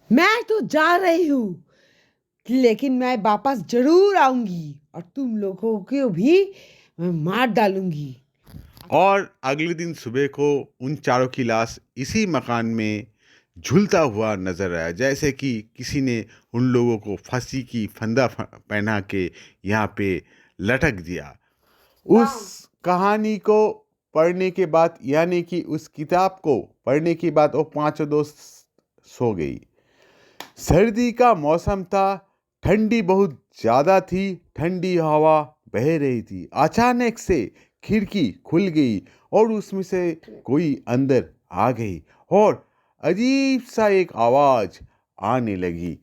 मैं तो जा रही हूँ, लेकिन मैं वापस जरूर आऊंगी और तुम लोगों को भी मैं मार डालूंगी। और अगले दिन सुबह को उन चारों की लाश इसी मकान में झूलता हुआ नजर आया, जैसे कि किसी ने उन लोगों को फांसी की फंदा पहना के यहाँ पे लटक दिया। उस वाह। कहानी को पढ़ने के बाद, यानी कि उस किताब को पढ़ने के बाद, वो पांचों दोस्त सो गई। सर्दी का मौसम था, ठंडी बहुत ज़्यादा थी, ठंडी हवा बह रही थी। अचानक से खिड़की खुल गई और उसमें से कोई अंदर आ गई और अजीब सा एक आवाज़ आने लगी।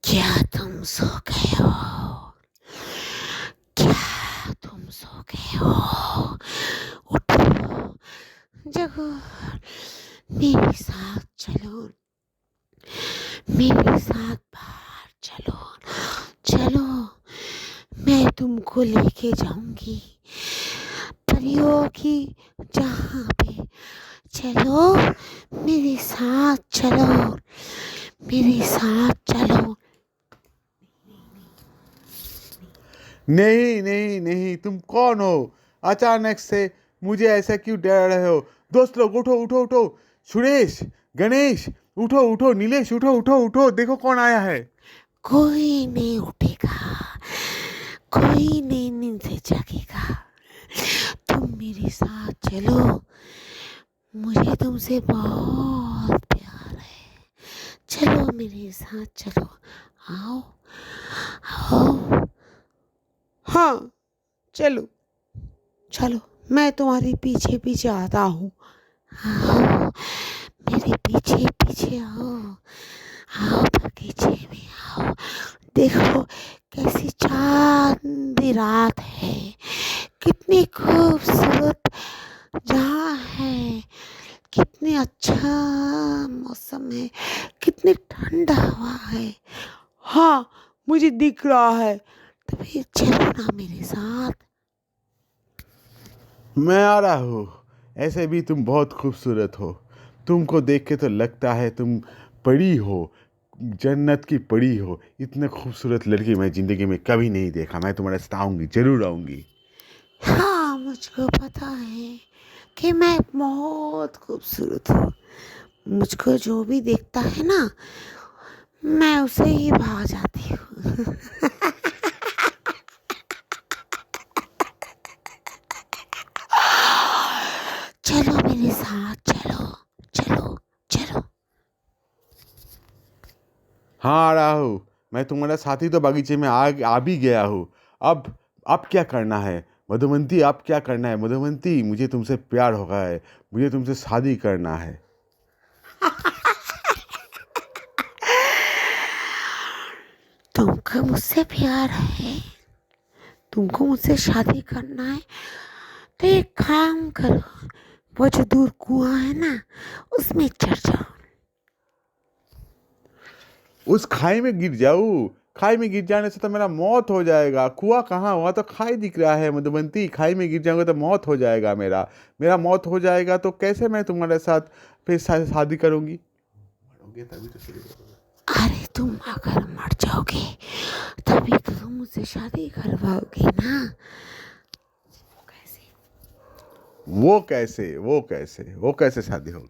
क्या तुम सो गए हो? क्या तुम सो गए हो? उठो, जगो, मेरे साथ चलो, मेरे साथ बाहर चलो, चलो, मैं तुमको लेके जाऊंगी परियों की जहाँ पे। चलो, मेरे साथ चलो, मेरे साथ चलो। नहीं नहीं नहीं, तुम कौन हो? अचानक से मुझे ऐसा क्यों डरा रहे हो? दोस्त लोग उठो उठो उठो, सुरेश, गणेश, उठो उठो, नीलेश, उठो उठो उठो, देखो कौन आया है। कोई नहीं उठेगा, कोई नहीं नींद से जागेगा। तुम मेरे साथ चलो, मुझे तुमसे बहुत प्यार है। चलो मेरे साथ चलो, आओ, आओ। हाँ, चलो, चलो, मैं तुम्हारे पीछे पीछे आता हूँ। आओ, मेरे पीछे पीछे आओ, आओ बगीचे में आओ। देखो कैसी चांदनी रात है, कितनी खूबसूरत जहाँ है, कितनी अच्छा मौसम है, कितनी ठंडा हवा है। हाँ, मुझे दिख रहा है, तो फिर चलो ना मेरे साथ। मैं आ रहा हूँ। ऐसे भी तुम बहुत खूबसूरत हो। तुमको देख के तो लगता है तुम परी हो, जन्नत की परी हो। इतने खूबसूरत लड़की मैं ज़िंदगी में कभी नहीं देखा। मैं तुम्हारे साथ आऊँगी, ज़रूर आऊँगी। हाँ, मुझको पता है कि मैं बहुत खूबसूरत हूँ। मुझको जो भी देखता है ना, मैं उसे ही भा जाती हूँ। चलो मेरे साथ चलो, चलो, चलो। हाँ, आ रहा हूँ। मैं तुम्हारा साथी तो बगीचे में आ भी गया हूँ। अब क्या करना है मधुमंती? अब क्या करना है मधुमंती? मुझे तुमसे प्यार हो गया है, मुझे तुमसे शादी करना है। तुमको मुझसे प्यार है, तुमको मुझसे शादी करना है, तो एक काम करो, वो जो दूर कुआं है ना, उसमें चढ़ जाओ। उस खाई में गिर जाऊँ? खाई में गिर जाने से तो मेरा मौत हो जाएगा। कुआं कहाँ? वहाँ तो खाई दिख रहा है मधुमंती। खाई में गिर जाऊंगा तो मौत हो जाएगा मेरा। मेरा मौत हो जाएगा तो कैसे मैं तुम्हारे साथ फिर शादी करूंगी? मरोगे तभी तो शुरू करोगे। अरे तुम अगर मर जाओगे तभी तो तुम मुझसे शादी करवाओगे ना। कैसे? वो कैसे? वो कैसे शादी होगी?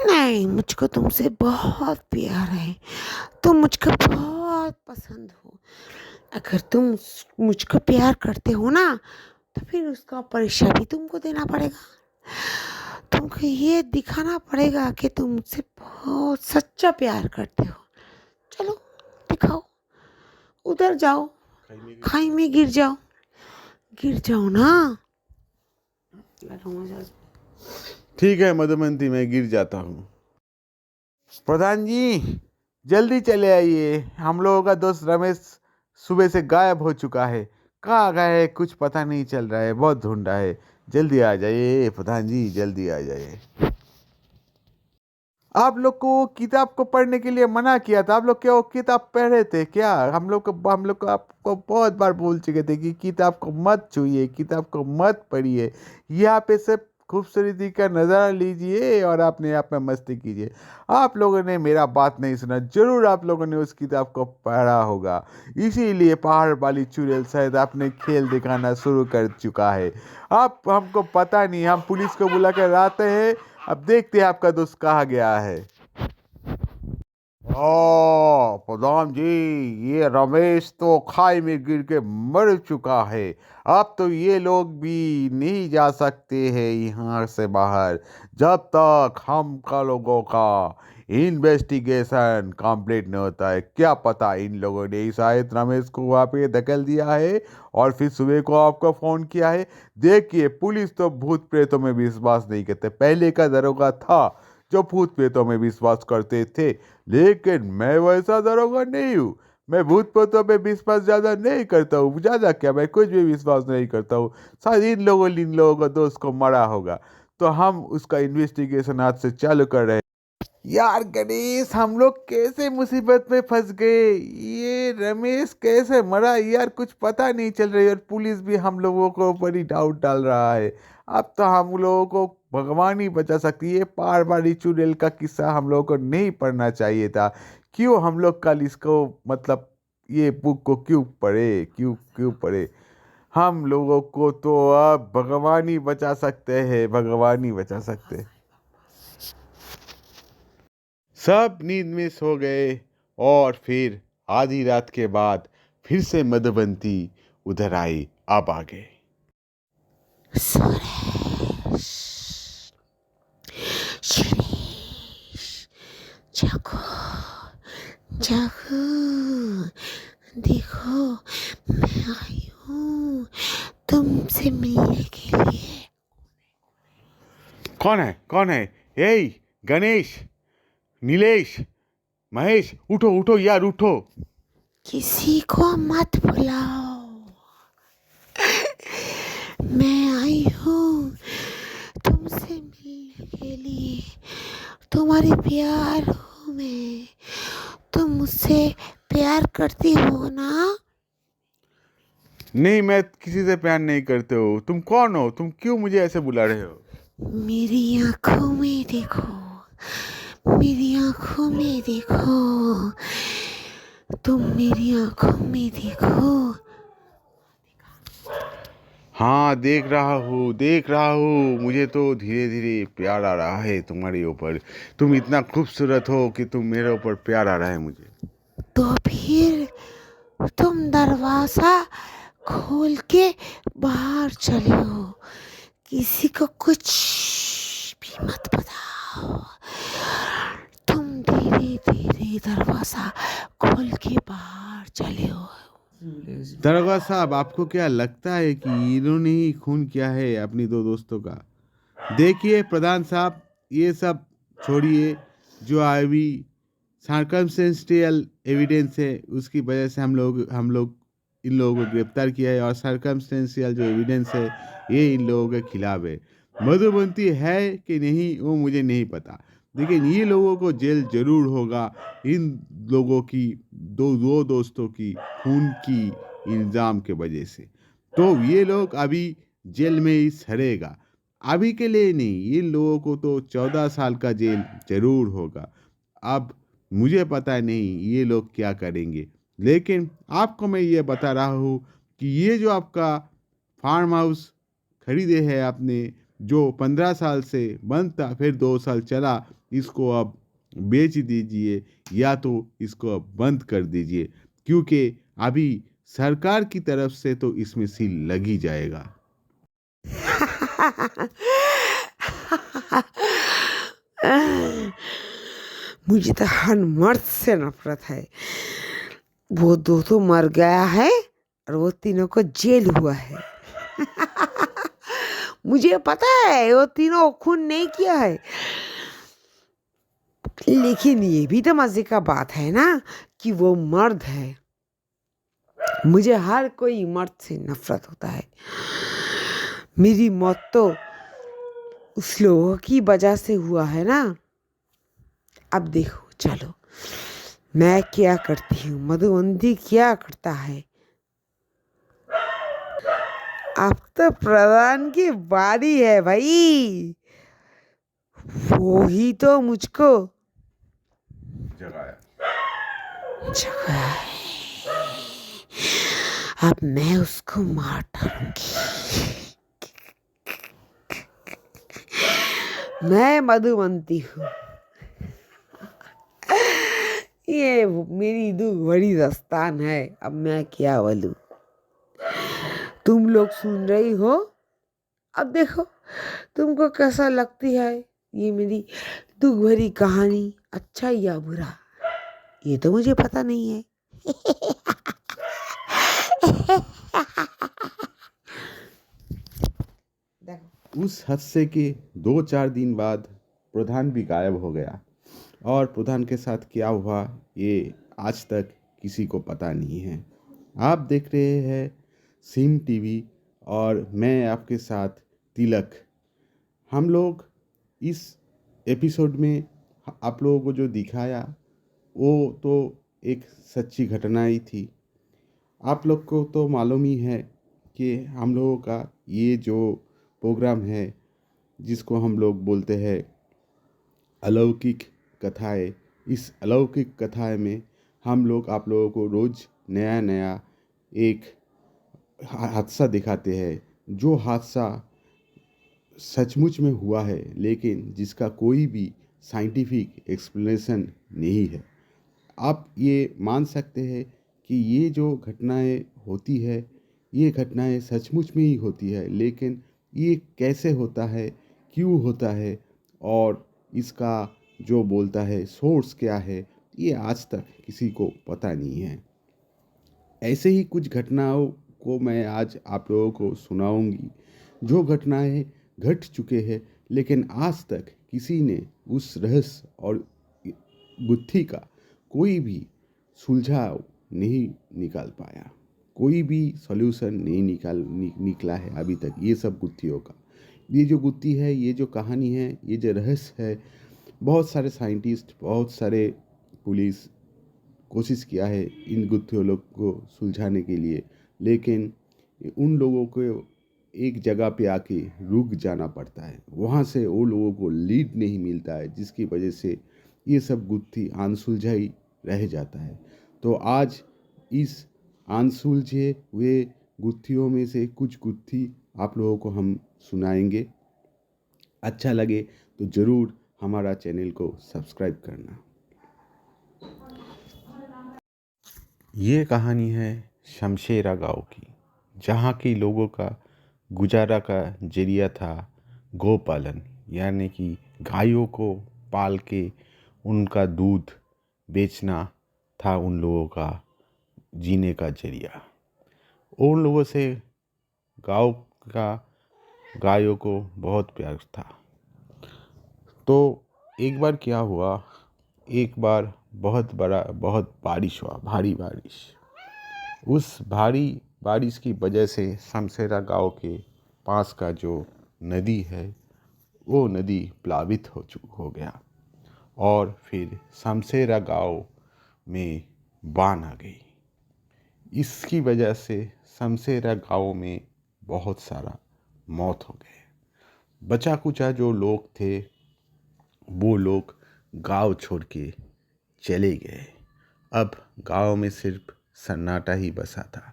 नहीं, मुझको तुमसे बहुत प्यार है, तुम मुझको बहुत पसंद हो। अगर तुम मुझको प्यार करते हो ना, तो फिर उसका परीक्षा भी तुमको देना पड़ेगा। तुमको ये दिखाना पड़ेगा कि तुम मुझसे बहुत सच्चा प्यार करते हो। चलो, दिखाओ, उधर जाओ, खाई में गिर खाई में गिर जाओ, गिर जाओ ना। ठीक है मधुमंती, मैं गिर जाता हूँ। प्रधान जी, जल्दी चले आइए। हम लोगों का दोस्त रमेश सुबह से गायब हो चुका है। कहाँ गया है कुछ पता नहीं चल रहा है, बहुत ढूंढा है। जल्दी आ जाइए प्रधान जी, जल्दी आ जाइए। आप लोग को वो किताब को पढ़ने के लिए मना किया था। आप लोग क्या वो किताब पढ़ रहे थे क्या? हम लोग को आपको बहुत बार बोल चुके थे कि किताब को मत छूइए, किताब को मत पढ़िए। यहाँ पे सब खूबसूरती का नज़ारा लीजिए और अपने आप में मस्ती कीजिए। आप लोगों ने मेरा बात नहीं सुना। जरूर आप लोगों ने उस किताब को पढ़ा होगा, इसीलिए पहाड़ वाली चुड़ैल शायद अपने खेल दिखाना शुरू कर चुका है। आप हमको पता नहीं, हम पुलिस को बुला कर लाते हैं। अब देखते हैं आपका दोस्त कहाँ गया है। ओ प्रधान जी, ये रमेश तो खाई में गिर के मर चुका है। अब तो ये लोग भी नहीं जा सकते हैं यहाँ से बाहर, जब तक हम का लोगों का इन्वेस्टिगेशन कंप्लीट नहीं होता है। क्या पता इन लोगों ने ही शायद रमेश को वहाँ पे धकेल दिया है और फिर सुबह को आपको फ़ोन किया है। देखिए, पुलिस तो भूत प्रेतों में विश्वास नहीं करते। पहले का दरोगा था जो भूत प्रेतों में विश्वास करते थे, लेकिन मैं वैसा दरोगा नहीं हूँ। मैं भूत प्रेतों पे विश्वास ज़्यादा नहीं करता हूँ। ज़्यादा क्या, मैं कुछ भी विश्वास नहीं करता हूँ। शायद इन लोगों का दोस्त को मरा होगा, तो हम उसका इन्वेस्टिगेशन आज से चालू कर रहे हैं। यार गणेश, हम लोग कैसे मुसीबत में फंस गए? ये रमेश कैसे मरा यार, कुछ पता नहीं चल रही। और पुलिस भी हम लोगों को ऊपर ही डाउट डाल रहा है। अब तो हम लोगों को भगवान ही बचा सकती है। ये पहाड़ वाली चुड़ैल का किस्सा हम लोगों को नहीं पढ़ना चाहिए था। क्यों हम लोग कल इसको, मतलब ये बुक को क्यों पढ़े, क्यों क्यों पढ़े? हम लोगों को तो अब भगवान ही बचा सकते हैं, भगवान ही बचा सकते हैं। सब नींद में सो गए और फिर आधी रात के बाद फिर से मधुबंती उधर आई। अब आ गए। सुरेश, सुरेश, जागो, जागो, देखो, मैं आई हूँ तुमसे मिलने के लिए। कौन है, कौन है? ए गणेश, नीलेश, महेश, उठो उठो यार, उठो। किसी को मत बुलाओ, मैं आई हूँ तुमसे मिलने के लिए। तुम्हारी प्यार हूँ मैं। तुम मुझसे प्यार करती हो ना? नहीं, मैं किसी से प्यार नहीं करते हो। तुम कौन हो? तुम क्यों मुझे ऐसे बुला रहे हो? मेरी आंखों में देखो, मेरी आंखों में देखो, तुम मेरी आंखों में देखो। हाँ, देख रहा हूँ, देख रहा हूँ। मुझे तो धीरे धीरे प्यार आ रहा है तुम्हारे ऊपर। तुम इतना खूबसूरत हो कि तुम मेरे ऊपर प्यार आ रहा है मुझे। तो फिर तुम दरवाजा खोल के बाहर चले हो। किसी को कुछ भी मत बताओ। तुम धीरे धीरे दरवाजा खोल के बाहर चले हो। दरोगा साहब, आपको क्या लगता है कि इन्होंने ही खून किया है अपनी दो दोस्तों का? देखिए प्रधान साहब, ये सब छोड़िए। जो अभी सर्कमस्टेंशियल एविडेंस है, उसकी वजह से हम लोग इन लोगों को गिरफ्तार किया है। और सर्कमस्टेंशियल जो एविडेंस है, ये इन लोगों के खिलाफ है। मधुबंती है कि नहीं वो मुझे नहीं पता, लेकिन ये लोगों को जेल जरूर होगा। इन लोगों की दो दोस्तों की खून की इल्ज़ाम के वजह से। तो ये लोग अभी जेल में ही सड़ेगा। अभी के लिए नहीं, इन लोगों को तो 14 साल का जेल जरूर होगा। अब मुझे पता नहीं ये लोग क्या करेंगे, लेकिन आपको मैं ये बता रहा हूँ कि ये जो आपका फार्म हाउस खरीदे है आपने, जो 15 साल से बंद था, फिर 2 साल चला, इसको अब बेच दीजिए या तो इसको अब बंद कर दीजिए, क्योंकि अभी सरकार की तरफ से तो इसमें सील लग ही जाएगा। मुझे तो हर मर्द से नफरत है। वो दो तो मर गया है और वो तीनों को जेल हुआ है। मुझे पता है वो तीनों खून नहीं किया है, लेकिन ये भी तो मजे का बात है ना कि वो मर्द है। मुझे हर कोई मर्द से नफरत होता है। मेरी मौत तो उस लोगों की वजह से हुआ है ना। अब देखो, चलो मैं क्या करती हूँ, मधुबंती क्या करता है। अब तो प्रधान की बारी है भाई, वो ही तो मुझको जगाया। जगाया है। अब मैं उसको मार डालूंगी। मैं मधुमंती हूँ, ये मेरी दुख भरी दास्तान है। अब मैं क्या बोलूं, तुम लोग सुन रही हो। अब देखो तुमको कैसा लगती है ये मेरी दुख भरी कहानी, अच्छा या बुरा, ये तो मुझे पता नहीं है। उस हादसे के 2-4 दिन बाद प्रधान भी गायब हो गया और प्रधान के साथ क्या हुआ ये आज तक किसी को पता नहीं है। आप देख रहे हैं सिम टीवी और मैं आपके साथ तिलक। हम लोग इस एपिसोड में आप लोगों को जो दिखाया वो तो एक सच्ची घटना ही थी। आप लोग को तो मालूम ही है कि हम लोगों का ये जो प्रोग्राम है जिसको हम लोग बोलते हैं अलौकिक कथाएं, इस अलौकिक कथाएं में हम लोग आप लोगों को रोज़ नया नया एक हादसा दिखाते हैं, जो हादसा सचमुच में हुआ है लेकिन जिसका कोई भी साइंटिफिक एक्सप्लेनेशन नहीं है। आप ये मान सकते हैं कि ये जो घटनाएं होती है ये घटनाएं सचमुच में ही होती है, लेकिन ये कैसे होता है, क्यों होता है और इसका जो बोलता है सोर्स क्या है, ये आज तक किसी को पता नहीं है। ऐसे ही कुछ घटनाओं को मैं आज आप लोगों को सुनाऊंगी, जो घटनाएं घट चुके हैं लेकिन आज तक किसी ने उस रहस्य और गुत्थी का कोई भी सुलझाव नहीं निकाल पाया, कोई भी सॉल्यूशन नहीं निकला है अभी तक ये सब गुत्थियों का। ये जो गुत्थी है, ये जो कहानी है, ये जो रहस्य है, बहुत सारे साइंटिस्ट, बहुत सारे पुलिस कोशिश किया है इन गुत्थियों लोग को सुलझाने के लिए, लेकिन उन लोगों को एक जगह पे आके रुक जाना पड़ता है, वहाँ से वो लोगों को लीड नहीं मिलता है, जिसकी वजह से ये सब गुत्थी अनसुलझाई रह जाता है। तो आज इस अनसुलझे हुए गुत्थियों में से कुछ गुत्थी आप लोगों को हम सुनाएंगे। अच्छा लगे तो ज़रूर हमारा चैनल को सब्सक्राइब करना। ये कहानी है शमशेरा गांव की, जहाँ के लोगों का गुजारा का जरिया था गौपालन, यानी कि गायों को पाल के उनका दूध बेचना था उन लोगों का जीने का जरिया। उन लोगों से गांव का गायों को बहुत प्यार था। तो एक बार क्या हुआ, एक बार बहुत बारिश हुआ, भारी बारिश। उस भारी बारिश की वजह से शमशेरा गांव के पास का जो नदी है वो नदी प्लावित हो गया और फिर शमशेरा गांव में बाढ़ आ गई। इसकी वजह से शमशेरा गांव में बहुत सारा मौत हो गए। बचा कुचा जो लोग थे वो लोग गांव छोड़ के चले गए। अब गांव में सिर्फ सन्नाटा ही बसा था।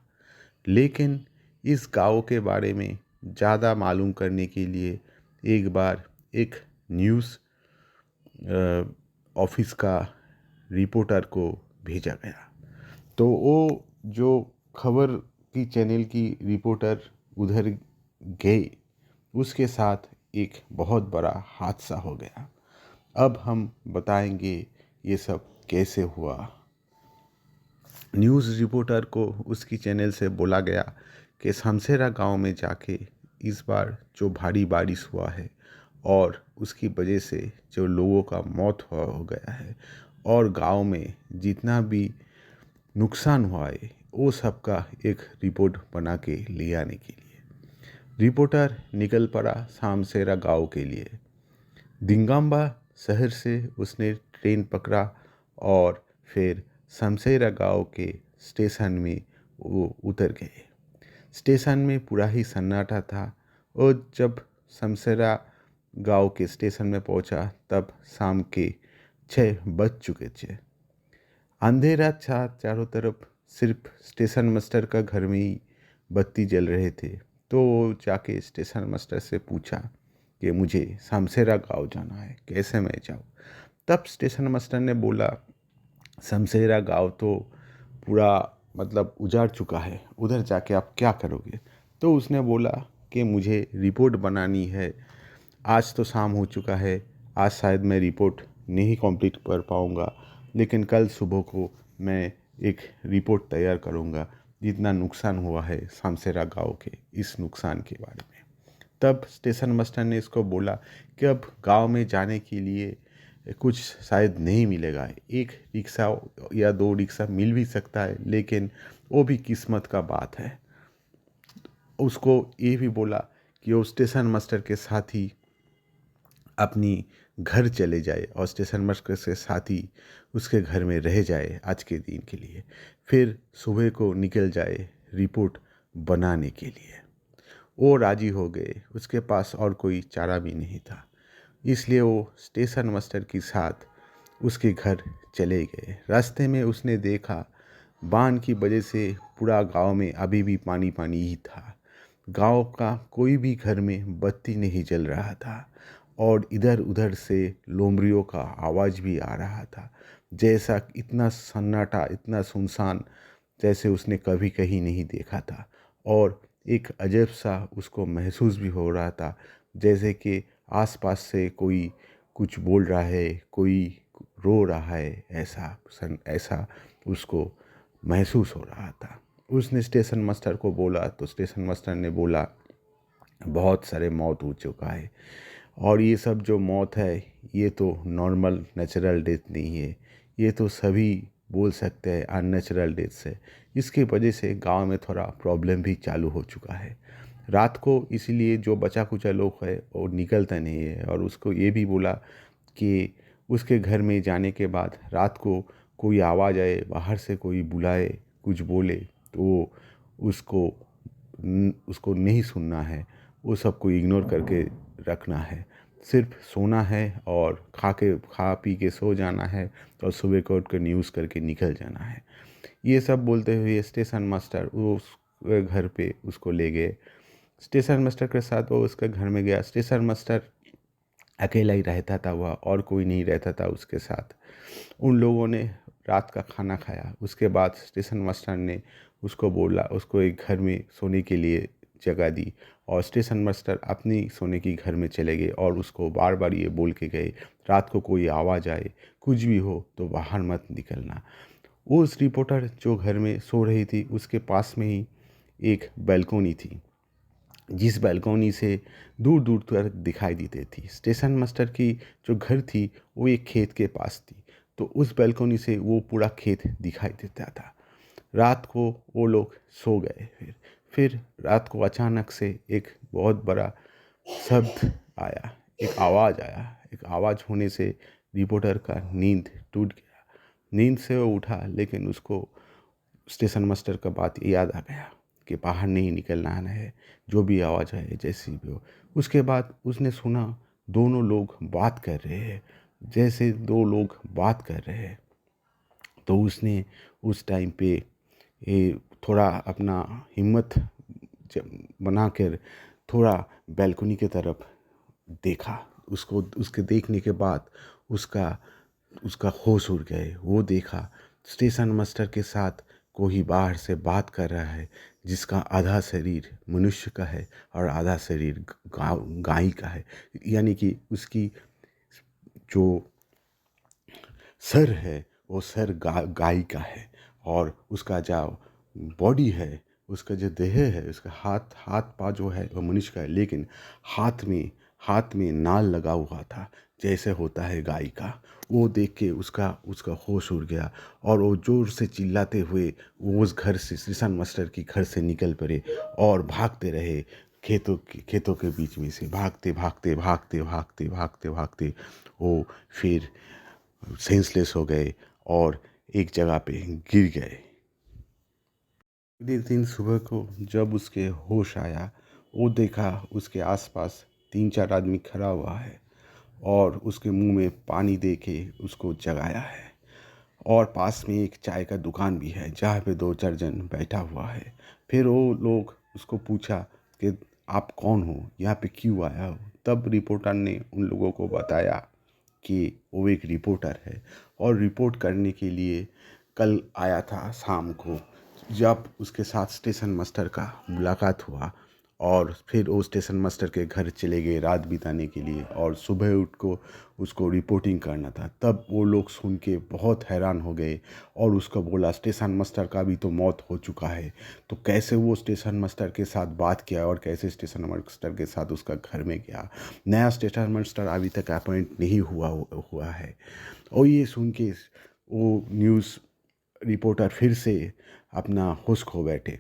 लेकिन इस गांव के बारे में ज़्यादा मालूम करने के लिए एक बार एक न्यूज़ ऑफिस का रिपोर्टर को भेजा गया। तो वो जो खबर की चैनल की रिपोर्टर उधर गए, उसके साथ एक बहुत बड़ा हादसा हो गया। अब हम बताएंगे ये सब कैसे हुआ। न्यूज़ रिपोर्टर को उसकी चैनल से बोला गया कि शमशेरा गांव में जाके इस बार जो भारी बारिश हुआ है और उसकी वजह से जो लोगों का मौत हो गया है और गांव में जितना भी नुकसान हुआ है वो सब का एक रिपोर्ट बना के ले आने के लिए रिपोर्टर निकल पड़ा शमशेरा गांव के लिए। दिंगाम्बा शहर से उसने ट्रेन पकड़ा और फिर शमशेरा गांव के स्टेशन में वो उतर गए। स्टेशन में पूरा ही सन्नाटा था और जब शमशेरा गांव के स्टेशन में पहुंचा तब शाम के 6 बज चुके थे। अंधेरा था चारों तरफ, सिर्फ स्टेशन मास्टर का घर में ही बत्ती जल रहे थे। तो वो जाके स्टेशन मास्टर से पूछा कि मुझे शमशेरा गांव जाना है, कैसे मैं जाऊँ। तब स्टेशन मास्टर ने बोला शमशेरा गांव तो पूरा मतलब उजाड़ चुका है, उधर जाके आप क्या करोगे। तो उसने बोला कि मुझे रिपोर्ट बनानी है, आज तो शाम हो चुका है, आज शायद मैं रिपोर्ट नहीं कंप्लीट कर पाऊँगा, लेकिन कल सुबह को मैं एक रिपोर्ट तैयार करूँगा जितना नुकसान हुआ है शमशेरा गांव के, इस नुकसान के बारे में। तब स्टेशन मास्टर ने इसको बोला कि अब गांव में जाने के लिए कुछ शायद नहीं मिलेगा, एक रिक्शा या 2 रिक्शा मिल भी सकता है, लेकिन वो भी किस्मत का बात है। उसको ये भी बोला कि वो स्टेशन मास्टर के साथ ही अपनी घर चले जाए और स्टेशन मास्टर के साथ ही उसके घर में रह जाए आज के दिन के लिए, फिर सुबह को निकल जाए रिपोर्ट बनाने के लिए। वो राजी हो गए, उसके पास और कोई चारा भी नहीं था, इसलिए वो स्टेशन मास्टर के साथ उसके घर चले गए। रास्ते में उसने देखा बांध की वजह से पूरा गांव में अभी भी पानी पानी ही था। गांव का कोई भी घर में बत्ती नहीं जल रहा था और इधर उधर से लोमड़ियों का आवाज़ भी आ रहा था, जैसा इतना सन्नाटा, इतना सुनसान जैसे उसने कभी कहीं नहीं देखा था। और एक अजब सा उसको महसूस भी हो रहा था, जैसे कि आसपास से कोई कुछ बोल रहा है, कोई रो रहा है, ऐसा उसको महसूस हो रहा था। उसने स्टेशन मास्टर को बोला तो स्टेशन मास्टर ने बोला बहुत सारे मौत हो चुका है और ये सब जो मौत है ये तो नॉर्मल नेचुरल डेथ नहीं है, ये तो सभी बोल सकते हैं अननेचुरल डेथ है। इसकी वजह से गांव में थोड़ा प्रॉब्लम भी चालू हो चुका है। रात को इसीलिए जो बचा कुचा लोग है वो निकलता नहीं है। और उसको ये भी बोला कि उसके घर में जाने के बाद रात को कोई आवाज़ आए, बाहर से कोई बुलाए, कुछ बोले तो उसको उसको नहीं सुनना है, वो सबको इग्नोर करके रखना है, सिर्फ सोना है और खा पी के सो जाना है और सुबह को उठ कर न्यूज़ करके निकल जाना है। ये सब बोलते हुए स्टेशन मास्टर उस घर पे उसको ले गए। स्टेशन मास्टर के साथ वो उसके घर में गया। स्टेशन मास्टर अकेला ही रहता था, वह और कोई नहीं रहता था उसके साथ। उन लोगों ने रात का खाना खाया, उसके बाद स्टेशन मास्टर ने उसको बोला, उसको एक घर में सोने के लिए जगह दी और स्टेशन मास्टर अपनी सोने की घर में चले गए और उसको बार बार ये बोल के गए रात को कोई आवाज़ आए, कुछ भी हो तो बाहर मत निकलना। उस रिपोर्टर जो घर में सो रही थी उसके पास में ही एक बैल्कोनी थी, जिस बैल्कोनी से दूर दूर तक दिखाई देती थी। स्टेशन मास्टर की जो घर थी वो एक खेत के पास थी, तो उस बैल्कोनी से वो पूरा खेत दिखाई देता था। रात को वो लोग सो गए। फिर रात को अचानक से एक बहुत बड़ा शब्द आया, एक आवाज़ आया। एक आवाज़ होने से रिपोर्टर का नींद टूट गया। नींद से वो उठा, लेकिन उसको स्टेशन मास्टर का बात याद आ गया कि बाहर नहीं निकलना है, जो भी आवाज़ आए जैसी भी हो। उसके बाद उसने सुना दोनों लोग बात कर रहे हैं, जैसे 2 लोग बात कर रहे हैं। तो उसने उस टाइम पे ये थोड़ा अपना हिम्मत बनाकर थोड़ा बैल्कनी की तरफ देखा। उसको उसके देखने के बाद उसका उसका होश उड़ गए। वो देखा स्टेशन मास्टर के साथ कोई बाहर से बात कर रहा है, जिसका आधा शरीर मनुष्य का है और आधा शरीर गाय का है। यानी कि उसकी जो सर है वो सर गाय का है और उसका जो बॉडी है, उसका जो देह है, उसका हाथ पाँव जो है वो मनुष्य का है, लेकिन हाथ में नाल लगा हुआ था जैसे होता है गाय का। वो देख के उसका होश उड़ गया और वो जोर से चिल्लाते हुए वो उस घर से स्टेशन मास्टर की घर से निकल पड़े और भागते रहे। खेतों के बीच में से भागते भागते भागते भागते भागते भागते वो फिर सेंसलेस हो गए और एक जगह पे गिर गए। अगले दिन सुबह को जब उसके होश आया, वो देखा उसके आसपास 3-4 आदमी खड़ा हुआ है और उसके मुंह में पानी दे के उसको जगाया है। और पास में एक चाय का दुकान भी है जहाँ पे 2-4 जन बैठा हुआ है। फिर वो लोग उसको पूछा कि आप कौन हो, यहाँ पे क्यों आया हो। तब रिपोर्टर ने उन लोगों को बताया कि वो एक रिपोर्टर है और रिपोर्ट करने के लिए कल आया था शाम को, जब उसके साथ स्टेशन मास्टर का मुलाकात हुआ। और फिर वो स्टेशन मास्टर के घर चले गए रात बिताने के लिए और सुबह उठ को उसको रिपोर्टिंग करना था। तब वो लोग सुन के बहुत हैरान हो गए और उसको बोला स्टेशन मास्टर का भी तो मौत हो चुका है, तो कैसे वो स्टेशन मास्टर के साथ बात किया और कैसे स्टेशन मास्टर के साथ उसका घर में गया। नया स्टेशन मास्टर अभी तक अपॉइंट नहीं हुआ है। और ये सुन के वो न्यूज़ रिपोर्टर फिर से अपना होश खो बैठे।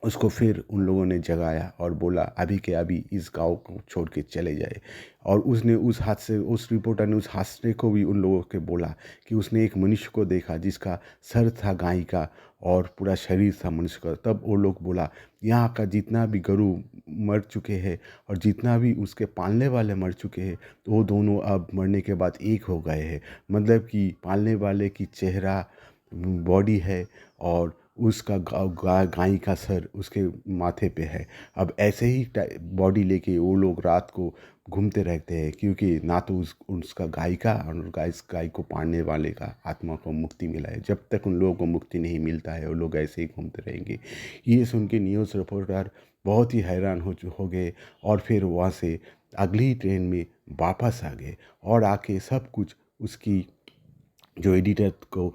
उसको फिर उन लोगों ने जगाया और बोला अभी के अभी इस गांव को छोड़ के चले जाए। और उसने उस रिपोर्टर ने उस हादसे को भी उन लोगों के बोला कि उसने एक मनुष्य को देखा जिसका सर था गाय का और पूरा शरीर था मनुष्य का। तब वो लोग बोला यहाँ का जितना भी गरू मर चुके हैं और जितना भी उसके पालने वाले मर चुके हैं, तो वो दोनों अब मरने के बाद एक हो गए हैं। मतलब कि पालने वाले की चेहरा बॉडी है और उसका गाय का सर उसके माथे पे है। अब ऐसे ही बॉडी लेके वो लोग रात को घूमते रहते हैं, क्योंकि ना तो उसका गाय का और गाय को पालने वाले का आत्मा को मुक्ति मिला है। जब तक उन लोगों को मुक्ति नहीं मिलता है वो लोग ऐसे ही घूमते रहेंगे। ये सुन के न्यूज़ रिपोर्टर बहुत ही हैरान हो गए और फिर वहाँ से अगली ट्रेन में वापस आ गए और आके सब कुछ उसकी जो एडिटर को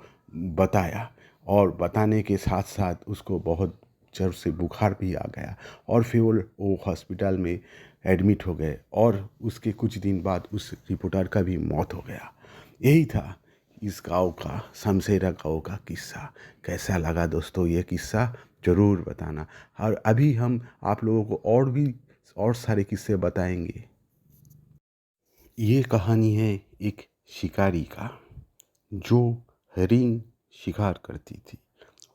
बताया। और बताने के साथ साथ उसको बहुत जोर से बुखार भी आ गया और फिर वो हॉस्पिटल में एडमिट हो गए और उसके कुछ दिन बाद उस रिपोर्टर का भी मौत हो गया। यही था इस गांव का, शमशेरा गांव का किस्सा। कैसा लगा दोस्तों ये किस्सा, ज़रूर बताना। और अभी हम आप लोगों को और सारे किस्से बताएंगे। ये कहानी है एक शिकारी का जो हरिन शिकार करती थी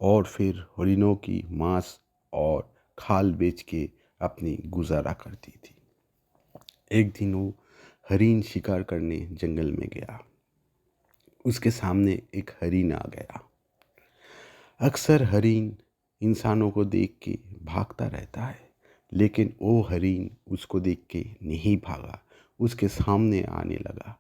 और फिर हरिनों की मांस और खाल बेच के अपनी गुजारा करती थी। एक दिन वो हरिन शिकार करने जंगल में गया। उसके सामने एक हरिन आ गया। अक्सर हरिन इंसानों को देख के भागता रहता है, लेकिन वो हरिन उसको देख के नहीं भागा, उसके सामने आने लगा।